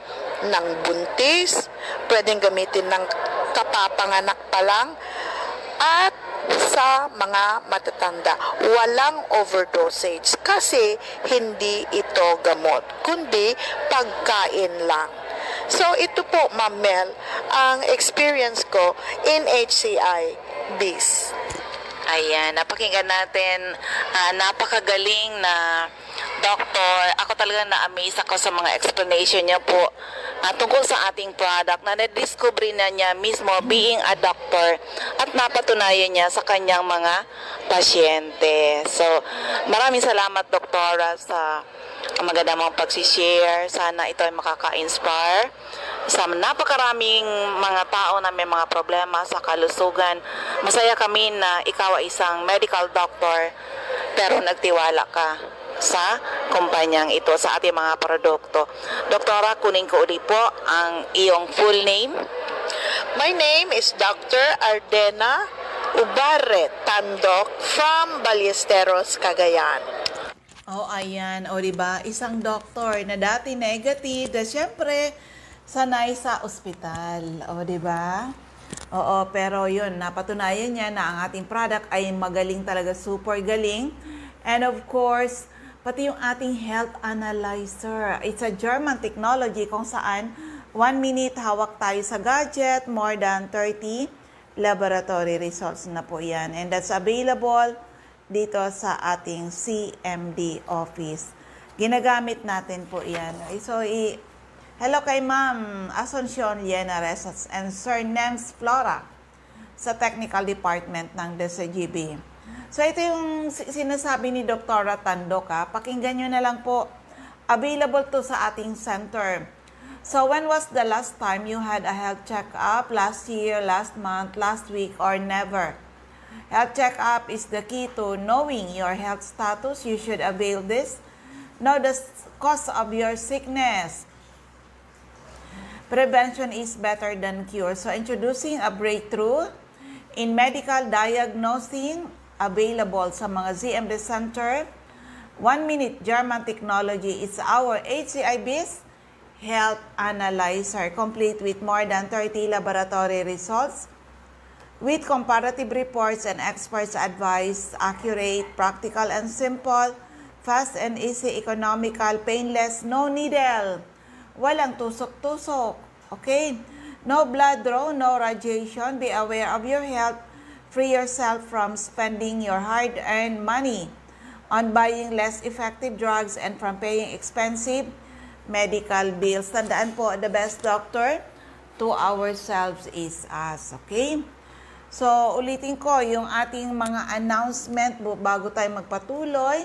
ng buntis, pwedeng gamitin ng kapapanganak pa lang, at sa mga matatanda. Walang overdosage kasi hindi ito gamot, kundi pagkain lang. So ito po, Ma'am Mel, ang experience ko in HCI BIS. Ayan, napakinggan natin, napakagaling na doctor. Ako talaga na-amaze ako sa mga explanation niya po tungkol sa ating product na na-discover na niya mismo being a doctor at napatunayan niya sa kanyang mga pasyente. So, maraming salamat, doktora, sa maganda mong pagsishare. Sana ito ay makaka-inspire sa napakaraming mga tao na may mga problema sa kalusugan. Masaya kami na ikaw ay isang medical doctor pero nagtiwala ka sa kumpanyang ito, sa ating mga produkto. Doktora, kunin ko ulit po ang iyong full name. My name is Dr. Ardena Ubarre Tandok from Ballesteros, Cagayan. Ayan. Diba? Isang doktor na dati negative, na syempre, sanay sa ospital. Diba? Oo, pero yun, napatunayan niya na ang ating product ay magaling talaga, super galing. And of course, pati yung ating health analyzer. It's a German technology kung saan 1 minute hawak tayo sa gadget, more than 30 laboratory results na po yan. And that's available dito sa ating CMD office. Ginagamit natin po yan. So, hello kay Ma'am Asuncion Llenares and Sir Nems Flora sa technical department ng DCGB. So, ito yung sinasabi ni Dr. Tandok. Pakinggan nyo na lang po. Available to sa ating center. So, when was the last time you had a health check-up? Last year, last month, last week, or never? Health check-up is the key to knowing your health status. You should avail this. Know the cause of your sickness. Prevention is better than cure. So, introducing a breakthrough in medical diagnosing available sa mga ZMD Center. 1-minute German technology is our HCI-based health analyzer, complete with more than 30 laboratory results with comparative reports and experts' advice, accurate, practical and simple, fast and easy, economical, painless, no needle, walang tusok-tusok, okay? No blood draw, no radiation. Be aware of your health. Free yourself from spending your hard-earned money on buying less effective drugs and from paying expensive medical bills. Tandaan po, the best doctor to ourselves is us, okay? So, ulitin ko yung ating mga announcement bago tayo magpatuloy.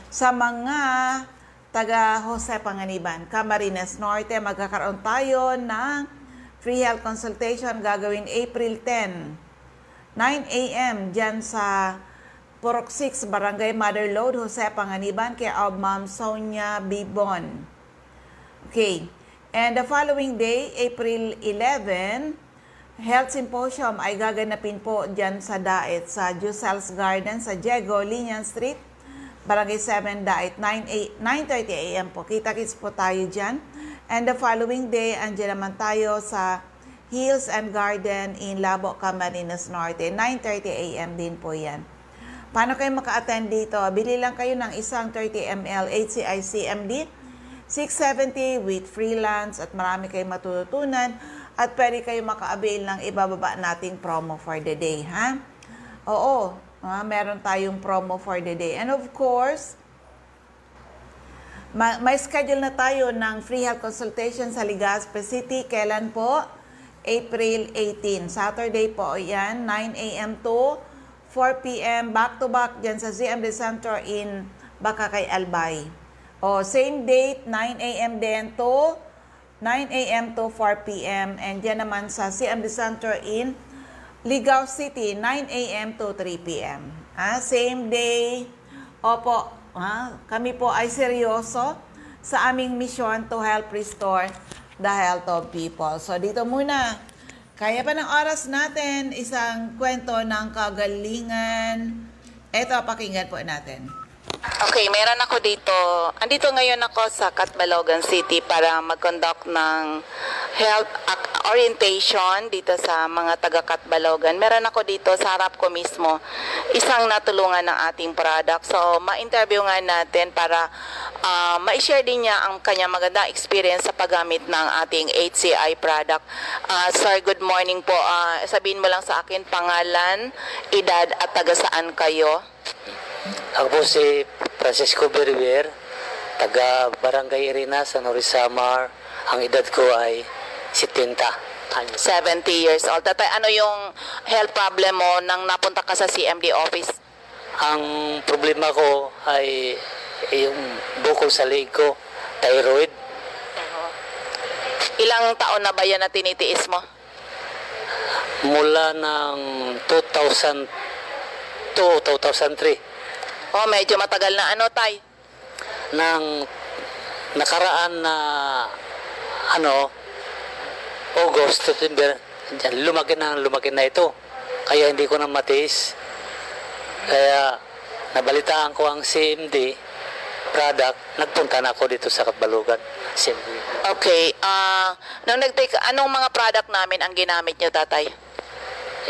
Sa mga taga Jose Panganiban, Camarines Norte, magkakaroon tayo ng free health consultation gagawin April 10, 9 a.m. dyan sa Purok 6, Barangay Mother Lode, Jose Panganiban, care of Ma'am Sonia Bibon. Okay. And the following day, April 11, Health Symposium ay gaganapin po dyan sa Daet, sa Jusel's Garden, sa Diego Linian Street, Barangay 7, Daet, 9:30 a.m. po. Kita-kits po tayo dyan. And the following day, andyan naman tayo sa Hills and Garden in Labo, Camarines Norte, 9:30 a.m. din po yan. Paano kayo maka-attend dito? Bili lang kayo ng isang 30 ml HCI CMD 670 with freelance at marami kayong matututunan at pwede kayo maka-avail ng ibababa nating promo for the day, ha? Oo. Meron tayong promo for the day. And of course, may schedule na tayo ng free health consultation sa Legazpi City. Kailan po? April 18. Saturday po yan, 9 a.m. to 4 p.m. Back-to-back dyan sa ZMD Center in Bakakay, Albay. O, same date, 9 a.m. din to 9 a.m. to 4 p.m. And dyan naman sa ZMD Center in Ligao City, 9 a.m. to 3 p.m. Same day. Opo, kami po ay seryoso sa aming mission to help restore the health of people. So dito muna, kaya pa ng oras natin isang kwento ng kagalingan. Ito, pakinggan po natin. Okay, meron ako dito. Andito ngayon ako sa Catbalogan City para mag-conduct ng health orientation dito sa mga taga Catbalogan. Meron ako dito sa harap ko mismo isang natulungan ng ating product. So, ma-interview nga natin para ma-share din niya ang kanya magandang experience sa paggamit ng ating HCI product. Sir, good morning po. Sabihin mo lang sa akin pangalan, edad at taga saan kayo? Ako po si Francisco Berber, taga Barangay Irina, San Orizamar. Ang edad ko ay 70 anyos. 70 years old. Tatay, ano yung health problem mo nang napunta ka sa CMD office? Ang problema ko ay yung bukol sa leg ko, thyroid. Ilang taon na ba yan na tinitiis mo? Mula ng 2002, 2003. Oh, medyo matagal na ano, tay? Nang nakaraan na August, September, lumaki na ito. Kaya hindi ko na matiis. Kaya nabalitaan ko ang CMD product, nagpunta na ako dito sa Catbalogan. CMD. Okay. Nung nag-take, anong mga product namin ang ginamit nyo, tatay?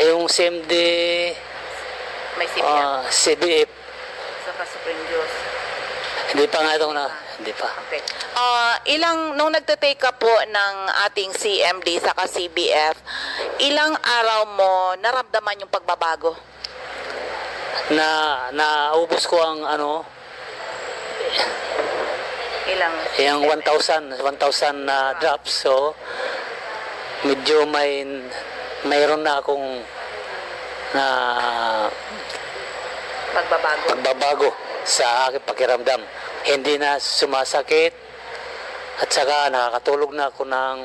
Yung CMD, May CPF. CBF, Saka Supreme Juice. hindi pa nga ito hindi pa. Okay. Nung nagte-take ka po ng ating CMD saka CBF, ilang araw mo naramdaman yung pagbabago? Naubos ko ang yung 1,000 na drops. So medyo mayroon na akong pagbabago sa aking pakiramdam. Hindi na sumasakit at saka nakakatulog na ako ng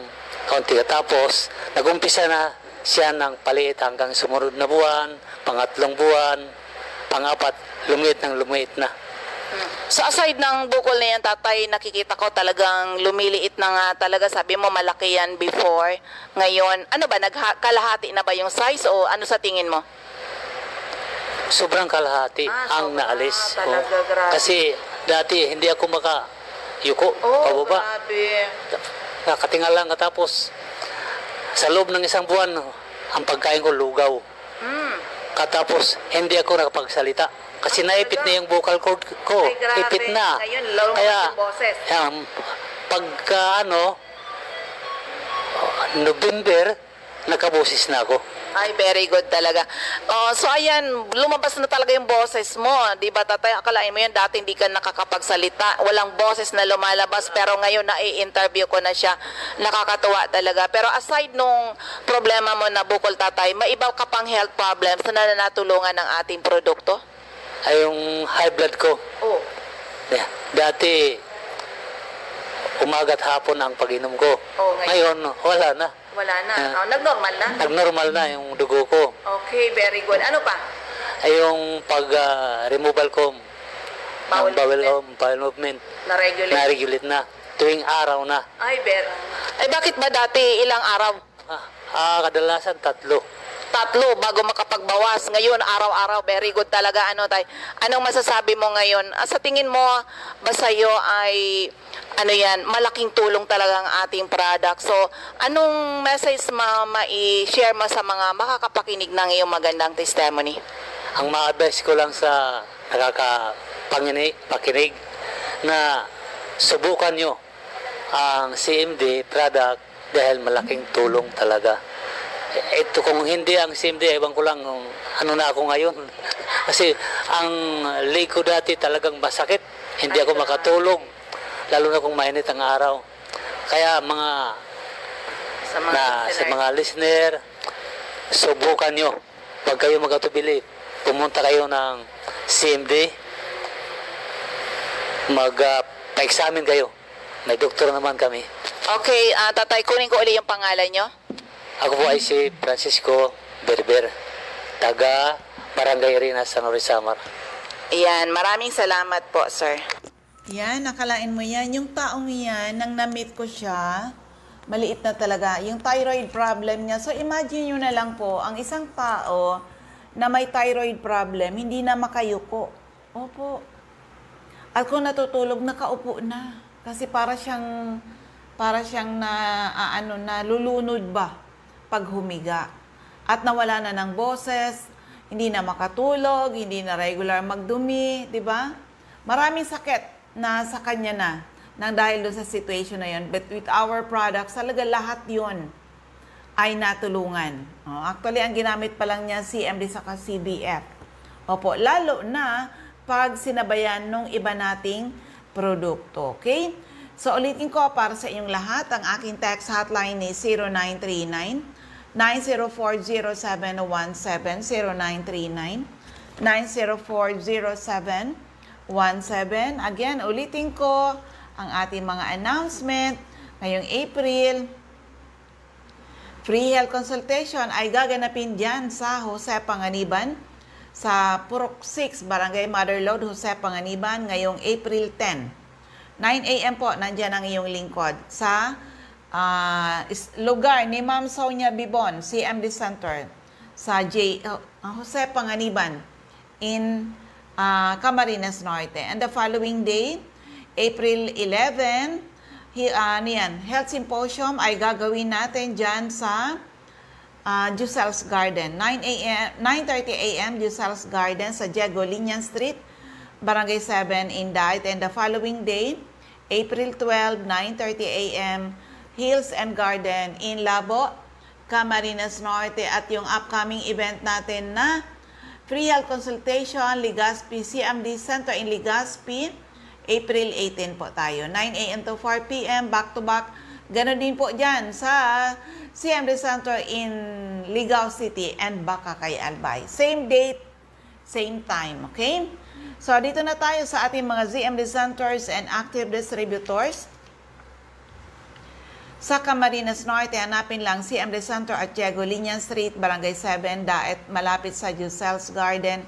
kaunti. Tapos nag-umpisa na siya ng paliit hanggang sumunod na buwan, pangatlong buwan, pangapat, lumiit na. So aside ng bukol na yan, tatay, nakikita ko talagang lumiliit na nga talaga. Sabi mo malaki yan before. Ngayon, ano ba, kalahati na ba yung size o ano sa tingin mo? Sobrang kalahati ang sobra. naalis ko. Talaga, grabe. Kasi dati hindi ako makayuko pababa. grabe. Nakatingal lang katapos sa loob ng isang buwan, ang pagkain ko lugaw. Katapos hindi ako nakapagsalita. Kasi naipit na yung vocal cord ko. Ay, grabe. Ipit na. Ngayon, lumabas Kaya, yung boses. pagka November, nagkabusis na ako. Ay, very good talaga. So ayan, lumabas na talaga yung boses mo. Di ba, tatay? Akalain mo yan, dati hindi ka nakakapagsalita. Walang boses na lumalabas. Pero ngayon, na-i-interview ko na siya. Nakakatuwa talaga. Pero aside nung problema mo na bukol, tatay, may iba ka pang health problems na natulungan ng ating produkto? Ay, yung high blood ko. Oh. Dati, umaga't hapon ang pag-inom ko. Oh, ngayon, wala na. Wala na. Nag-normal na? Nag-normal na yung dugo ko. Okay, very good. Ano pa? Ay, yung pag-removal ko ng bowel movement, Na-regulate? na-regulate na. Tuwing araw na. Ay, bakit ba dati ilang araw? Kadalasan 3. 3 bago makapagbawas. Ngayon, araw-araw, very good talaga. Anong masasabi mo ngayon? Sa tingin mo, ba sa'yo ay, malaking tulong talaga ang ating product. So, anong message ma-share mo sa mga makakapakinig ng iyong magandang testimony? Ang ma-advise ko lang sa pakinig na subukan nyo ang CMD product dahil malaking tulong talaga. Ito kung hindi ang CMD, ewan ko lang ano na ako ngayon. Kasi ang leg ko dati talagang masakit. Hindi ako makatulog. Lalo na kung mainit ang araw. Kaya sa mga listener, subukan nyo. Pag kayo magkatubili, pumunta kayo ng CMD, pa-examine kayo. May doktor naman kami. Okay, tatay, kunin ko ulit yung pangalan nyo. Ako po ay si Francisco Berber, taga Barangay Arena, San Jose, Samar. Ayan, maraming salamat po, sir. Yan, nakalain mo yan. Yung taong yan, nang na-meet ko siya, maliit na talaga. Yung thyroid problem niya. So, imagine nyo na lang po, ang isang tao na may thyroid problem, hindi na makayuko. Opo. At kung natutulog, nakaupo na. Kasi para siyang nalulunod ba pag humiga. At nawala na ng boses, hindi na makatulog, hindi na regular magdumi, di ba? Maraming sakit na sa kanya nang dahil doon sa situation na yun. But with our products, talaga lahat yun ay natulungan. Actually, ang ginamit pa lang niya CMD saka CBF. Opo, lalo na pag sinabayan nung iba nating produkto. Okay? So, ulitin ko para sa inyong lahat, ang aking text hotline is 0939-9040717, 0939-9040717. Again, ulitin ko ang ating mga announcement. Ngayong April, free health consultation ay gaganapin dyan sa Jose Panganiban, sa Purok 6, Barangay Mother Lode, Jose Panganiban, ngayong April 10. 9 a.m. po, nandyan ang iyong lingkod sa lugar ni Ma'am Sonia Bibon, CMD Center, sa Jose Panganiban in Camarines Norte. And the following day, April 11, Health Symposium ay gagawin natin dyan sa Jusel's Garden. 9:30 a.m. Jusel's Garden sa Diego Linian Street, Barangay 7, Inday. And the following day, April 12, 9:30 a.m., Hills and Garden in Labo, Camarines Norte. At yung upcoming event natin na free health consultation, Legazpi, CMD Center in Legazpi, April 18 po tayo. 9 a.m. to 4 p.m. back-to-back. Ganon din po dyan sa CMD Center in Ligao City and Bakakay, Albay. Same date, same time. Okay? So, dito na tayo sa ating mga ZMD centers and active distributors. Sa Camarines Norte, hanapin lang CMD Center at Diego Linian Street, Barangay 7, Daet, malapit sa Jusel's Garden.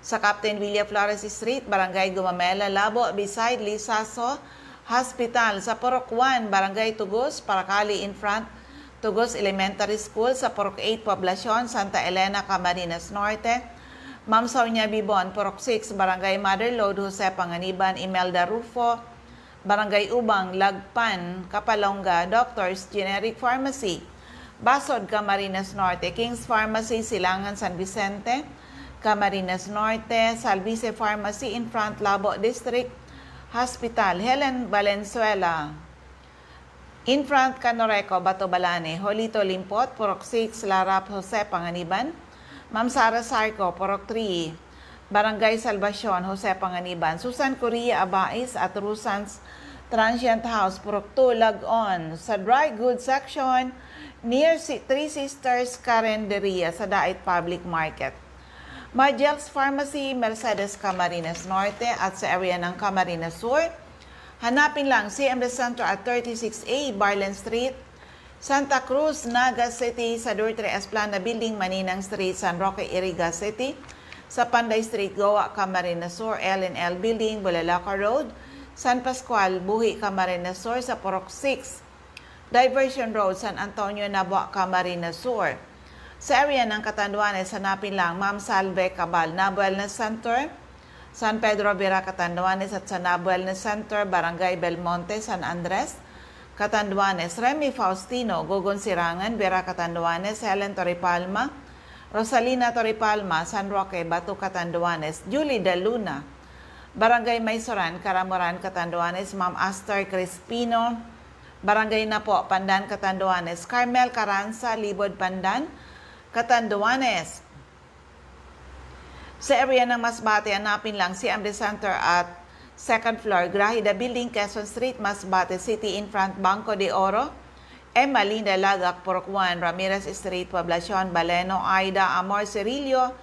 sa Captain Villa Flores Street, Barangay Gumamela, Labo, beside Lisaso Hospital. Sa Purok 1, Barangay Tugos, Paracali in front Tugos Elementary School. Sa Purok 8, Poblacion, Santa Elena, Camarines Norte. Ma'am Sonia Bibon, Purok 6, Barangay Mother Lode, Jose Panganiban, Imelda Rufo, Barangay Ubang, Lagpan, Kapalonga, Doctors, Generic Pharmacy, Basod, Camarines Norte, King's Pharmacy, Silangan, San Vicente, Camarines Norte, Salvice Pharmacy in front, Labo District Hospital, Helen Valenzuela, in front, Canoreco, Batobalane, Jolito Limpot, Purok 6, Larap, Jose Panganiban, Ma'am Sara Sarco, Purok 3, Barangay Salvacion, Jose Panganiban, Susan Correa Abais at Rusans Transient House, Purok 2, Lag-on, sa Dry Goods Section, near Three Sisters Carinderia sa Dait Public Market. Margel's Pharmacy, Mercedes, Camarines Norte at sa area ng Camarines Sur. Hanapin lang CMD Center at 36A, Barlen Street, Santa Cruz, Naga City, sa Dortre Esplana Building, Maninang Street, San Roque, Iriga City, sa Panday Street, Goa, Camarines Sur, L&L Building, Bulalaca Road, San Pascual, Buhi, Camarines Sur, sa Purok 6, Diversion Road, San Antonio, Nabua, Camarines Sur. Sa area ng Catanduanes, hanapin lang Ma'am Salve Cabal, Nabo Wellness Center, San Pedro Vera, Catanduanes at sa Nabo Wellness Center, Barangay Belmonte, San Andres, Catanduanes, Remy Faustino, Gogon Sirangan, Vera, Catanduanes, Helen Torrepalma, Rosalina Torrepalma, San Roque, Batu, Catanduanes, Julie De Luna, Barangay Maysoran, Caramoran, Catanduanes, Ma'am Aster Crispino, Barangay na po, Pandan, Catanduanes, Carmel Caranza, Libod, Pandan, Catanduanes. Sa area ng Masbate, hanapin lang CMD Center at second floor, Grahida Building, Quezon Street, Masbate City, in front, Banco de Oro, Emma Linda Lagak, Purok 1, Ramirez Street, Poblacion, Baleno, Aida, Amor Cirillo,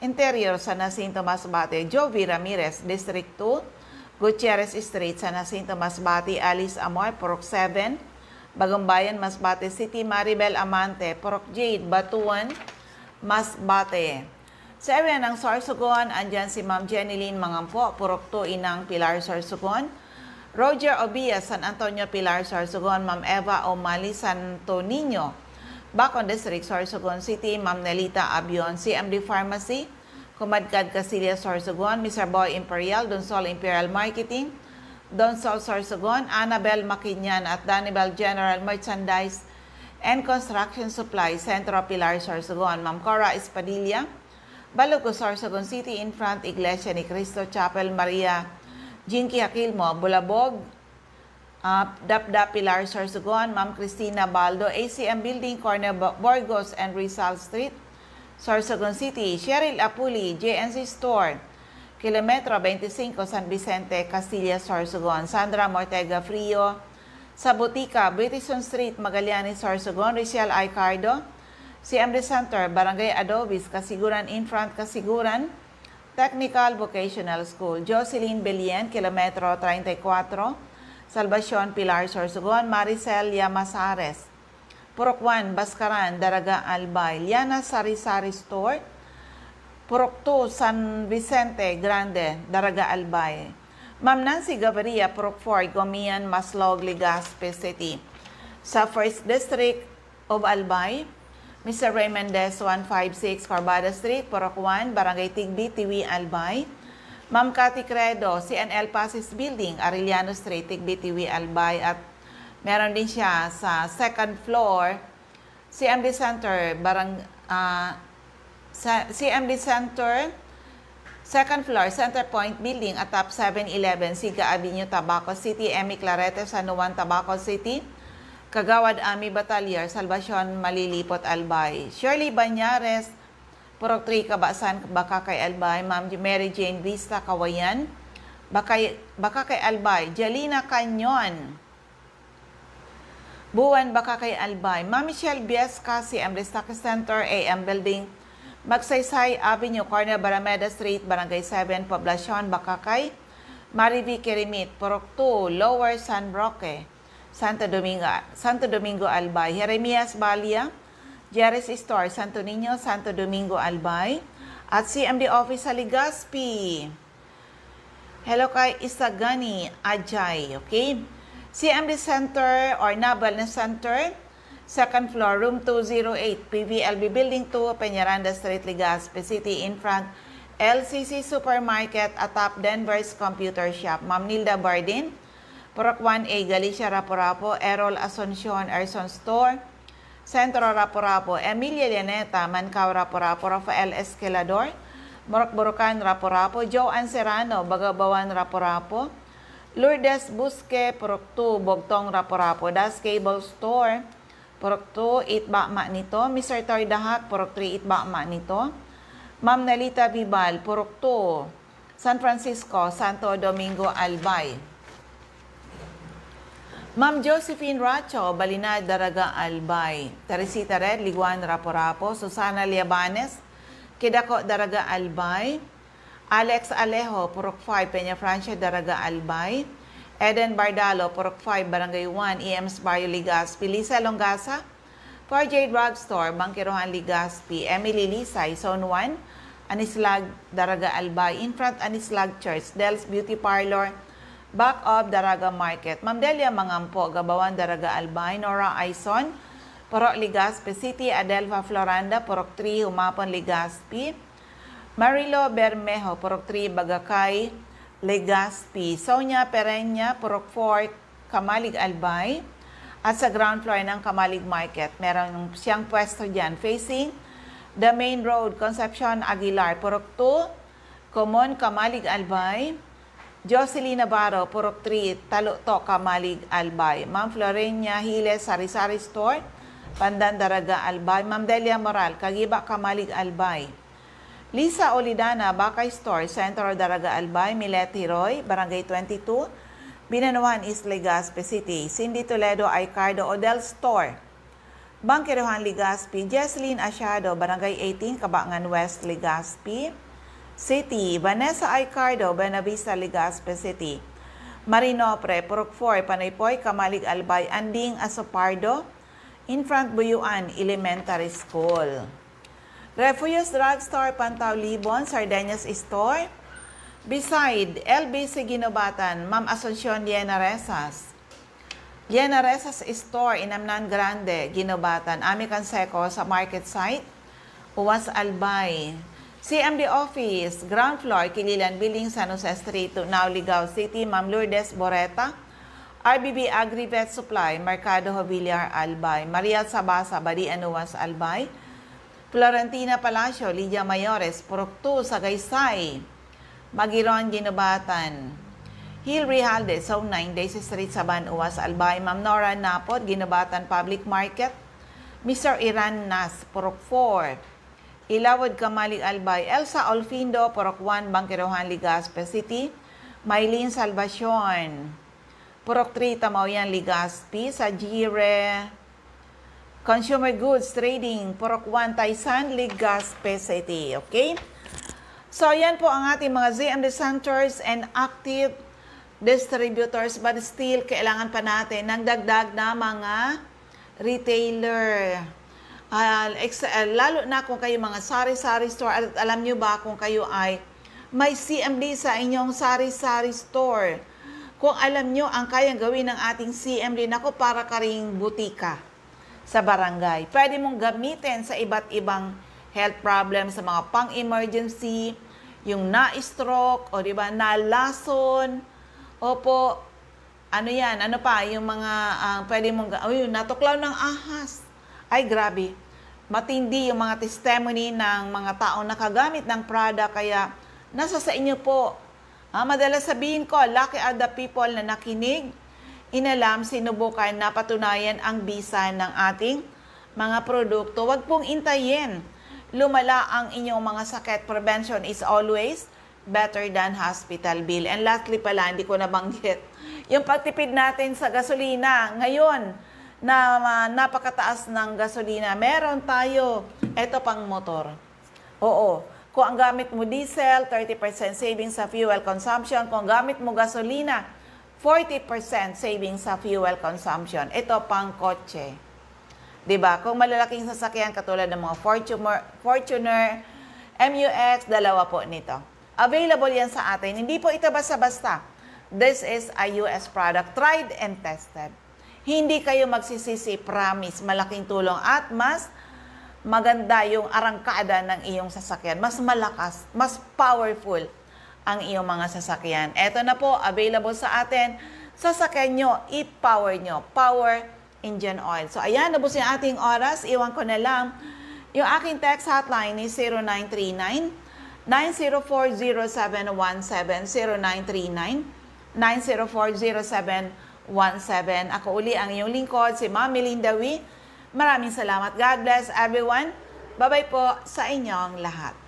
Interior, San Jacinto, Masbate, Jovi Ramirez, District 2, Gutierrez Street, San Jacinto, Masbate, Alice Amor, Purok 7, Bagumbayan, Masbate City, Maribel Amante, Purok Jade, Batuan, Masbate. Sa area ng Sorsogon, andyan si Ma'am Jeneline Mangampo, Purok 2, Inang Pilar, Sorsogon, Roger Obia, San Antonio, Pilar, Sorsogon, Ma'am Eva O'Malley, Santo Niño, Bacon District, Sorsogon City, Ma'am Nelita Abion, CMD Pharmacy, Kumadkad Casillas, Sorsogon, Mr. Boy Imperial, Donsol Imperial Marketing, Donsol Sorsogon, Annabel Maquinyan at Danibel General Merchandise and Construction Supply, Centro Pilar, Sorsogon, Ma'am Cora Espadilla, Baluco, Sorsogon City, in front, Iglesia ni Cristo Chapel, Maria Jinky Aquilmo, Bulabog, Dapdap Pilar, Sorsogon, Ma'am Cristina Baldo, ACM Building, corner Burgos and Rizal Street, Sorsogon City, Cheryl Apuli, JNC Store, Kilometro 25, San Vicente, Castilla, Sorsogon, Sandra Mortega Frio, sa Botica, British Street, Magallanes, Sorsogon, Rachel Icardo, CMD Center, Barangay Adobis, Kasiguran in front, Kasiguran, Technical Vocational School, Jocelyn Belien, Kilometro 34, Salvacion, Pilar, Sorsogon, Maricel Llamazares, Purok 1, Baskaran, Daraga, Albay, Liana Sari-Sari Store, Purok 2, San Vicente Grande, Daraga, Albay, Ma'am Nancy Gaviria, Purok 4, Gomian, Maslog, Legazpi City. Sa 1st District of Albay, Mr. Ray Mendez, 156 Corbada Street, Purok 1, Barangay Tigbi, Tiwi, Albay, Ma'am Cathy Credo, CNL Pasis Building, Arellano Street, Tigbi, Tiwi, Albay, at meron din siya sa second floor, CMD Center, CMD Center, second floor, Center Point Building at top 711, Siga Avenue, Tabaco City, Emmy Clarete, San Juan, Tabaco City, Kagawad Ami Batalyer, Salvacion, Malilipot, Albay, Shirley Banyares, Purok 3, Kabasan, Bakakay, Albay, Ma'am Mary Jane Vista, Kawayan, Bakakay, Albay, Jalina Canyon, Buwan, Bakakay, Albay, Ma'am Michelle Biesca, CMD Stock Center, AM Building, Magsaysay Avenue, corner Barameda Street, Barangay 7, Poblacion, Bakakay, Marivi Kirimit, Purok 2, Lower San Roque, Santo Domingo, Albay, Jeremias Balia, Jerry's Store, Santo Niño, Santo Domingo, Albay, at CMD Office sa Legazpi. Hello kay Isagani Ajay, okay? CMD Center or Na Wellness Center, second floor, room 208, PVLB Building 2, Peñaranda Street, Legazpi City, in front, LCC Supermarket, atop Denver's Computer Shop. Ma'am Nilda Bardin, Purok 1A, Galicia, Rapo-Rapo, Errol Asuncion, Erson Store, Centro Rapo-Rapo, Emilia Llaneta, Mancao, Rapo-Rapo, Rafael Esquilador, Morok-Borocan, Rapo-Rapo, Joan Serrano, Bagabawan, Rapo-Rapo, Lourdes Busque, Purok 2, Bogtong, Rapo-Rapo, Das Cable Store, Purok 2, Itbakma nito, Mr. Toy Dahak, Purok 3, Itbakma nito, Ma'am Nalita Bibal, Purok 2, San Francisco, Santo Domingo, Albay. Ma'am Josephine Racho, Balinad, Daraga, Albay. Teresita Red, Liguan, Rapo-Rapo. Susana Liabanes, Kidako, Daraga, Albay. Alex Alejo, Purok 5, Peña Francia, Daraga, Albay. Eden Bardalo, Purok 5, Barangay 1, EMS Barrio, Legazpi. Lisa Longasa, 4J Drugstore, Bangkirohan, Legazpi. Emily Lisay, Zone 1, Anislag, Daraga, Albay. In front, Anislag Church. Del's Beauty Parlor, back of Daraga Market. Ma'am Delia Mangampo, Gabawan, Daraga, Albay. Nora Aison, Purok Legazpi City. Adelfa Floranda, Purok 3, Humapon, Legazpi. Marilo Bermejo, Purok 3, Bagakay, Legazpi. Sonia Pereña, Purok 4, Kamalig, Albay. At sa ground floor ng Kamalig Market, meron siyang pwesto dyan facing the main road, Concepcion Aguilar. Purok 2, Common, Kamalig, Albay. Jocelyn Navarro, Purok 3, Taluto, Kamalig, Albay. Ma'am Florenia Hiles, Sari-Sari Store, Pandan, Daraga, Albay. Ma'am Delia Moral, Kagiba, Kamalig, Albay. Lisa Olidana, Bakay Store, Centro, Daraga, Albay. Mileti Roy, Barangay 22, Binanuan, East Legazpi City. Cindy Toledo, Aicardo, Odell Store, Bangkirohan, Legazpi. Jesseline Asiado, Barangay 18, Kabangan West, Legazpi City. Vanessa Aicardo, Buenavista, Legazpi City. Marinopre, Purok 4, Panaypoy, Kamalig, Albay. Anding Asopardo, in front Buyuan Elementary School. Refugios Drugstore, Pantaw, Libon, Sardeñas Store. Beside LBC Ginobatan, Ma'am Asuncion Liena Resas. Liena Resas Store, Inamnan Grande, Ginobatan. Ami Canseco sa market site, Uwas, Albay. CMD Office, ground floor, Kililan Building, San Jose Street, Now, Ligao City. Ma'am Lourdes Boreta, RBB Agri-Vet Supply, Mercado Jovillar, Albay. Maria Sabasa, Badian, Uwas, Albay. Florentina Palacio, Lydia Mayores, Purok 2, Sagaysay, Magiron, Ginobatan. Hill Rijalde, Zone 9, Daisy Street, Saban, Uwas, Albay. Ma'am Nora Napot, Ginobatan Public Market. Mr. Iran Nas, Purok 4, Ilawod, Kamalig, Albay. Elsa Olfindo, Purok 1, Bangkirohan, Legazpi City. Maylene Salvacion, Purok 3, Tamaoyan, Legazpi. Sajire Consumer Goods Trading, Purok 1, Taysan, Legazpi City. Okay? So, yan po ang ating mga ZMD centers and active distributors, but still, kailangan pa natin ng dagdag na mga retailer. Lalo na kung kayo mga sari-sari store, at alam nyo ba kung kayo ay may CMD sa inyong sari-sari store. Kung alam nyo ang kayang gawin ng ating CMD, nako, para ka ring butika sa barangay. Pwede mong gamitin sa iba't ibang health problems, sa mga pang-emergency, yung na-stroke, o diba, nalason, opo, ano yan, ano pa, yung mga pwede mong, natuklaw ng ahas. Ay, grabe. Matindi yung mga testimony ng mga taong nakagamit ng product, kaya nasa sa inyo po. Madalas sabihin ko, lucky are the people na nakinig, inalam, sinubukan, napatunayan ang bisa ng ating mga produkto. Huwag pong intayin. Lumala ang inyong mga sakit. Prevention is always better than hospital bill. And lastly pala, hindi ko nabanggit, yung pagtipid natin sa gasolina. Ngayon, na napakataas ng gasolina, meron tayo, eto pang motor. Oo, kung ang gamit mo diesel, 30% savings sa fuel consumption. Kung gamit mo gasolina, 40% savings sa fuel consumption. Ito pang kotse. 'Di ba? Kung malalaking sasakyan katulad ng mga Fortuner, MUX, dalawa po nito. Available yan sa atin. Hindi po ito basta-basta. This is a US product, tried and tested. Hindi kayo magsisisi, promise. Malaking tulong at mas maganda yung arangkada ng iyong sasakyan. Mas malakas, mas powerful ang iyong mga sasakyan. Eto na po, available sa atin. Sasakyan nyo, i-power nyo. Power engine oil. So, ayan, nabos yung ating oras. Iwan ko na lang. Yung aking text hotline is 0939-904-0717. 0939-904-0717. Ako uli ang iyong lingkod, si Ma'am Melinda Wee. Maraming salamat. God bless everyone. Bye-bye po sa inyong lahat.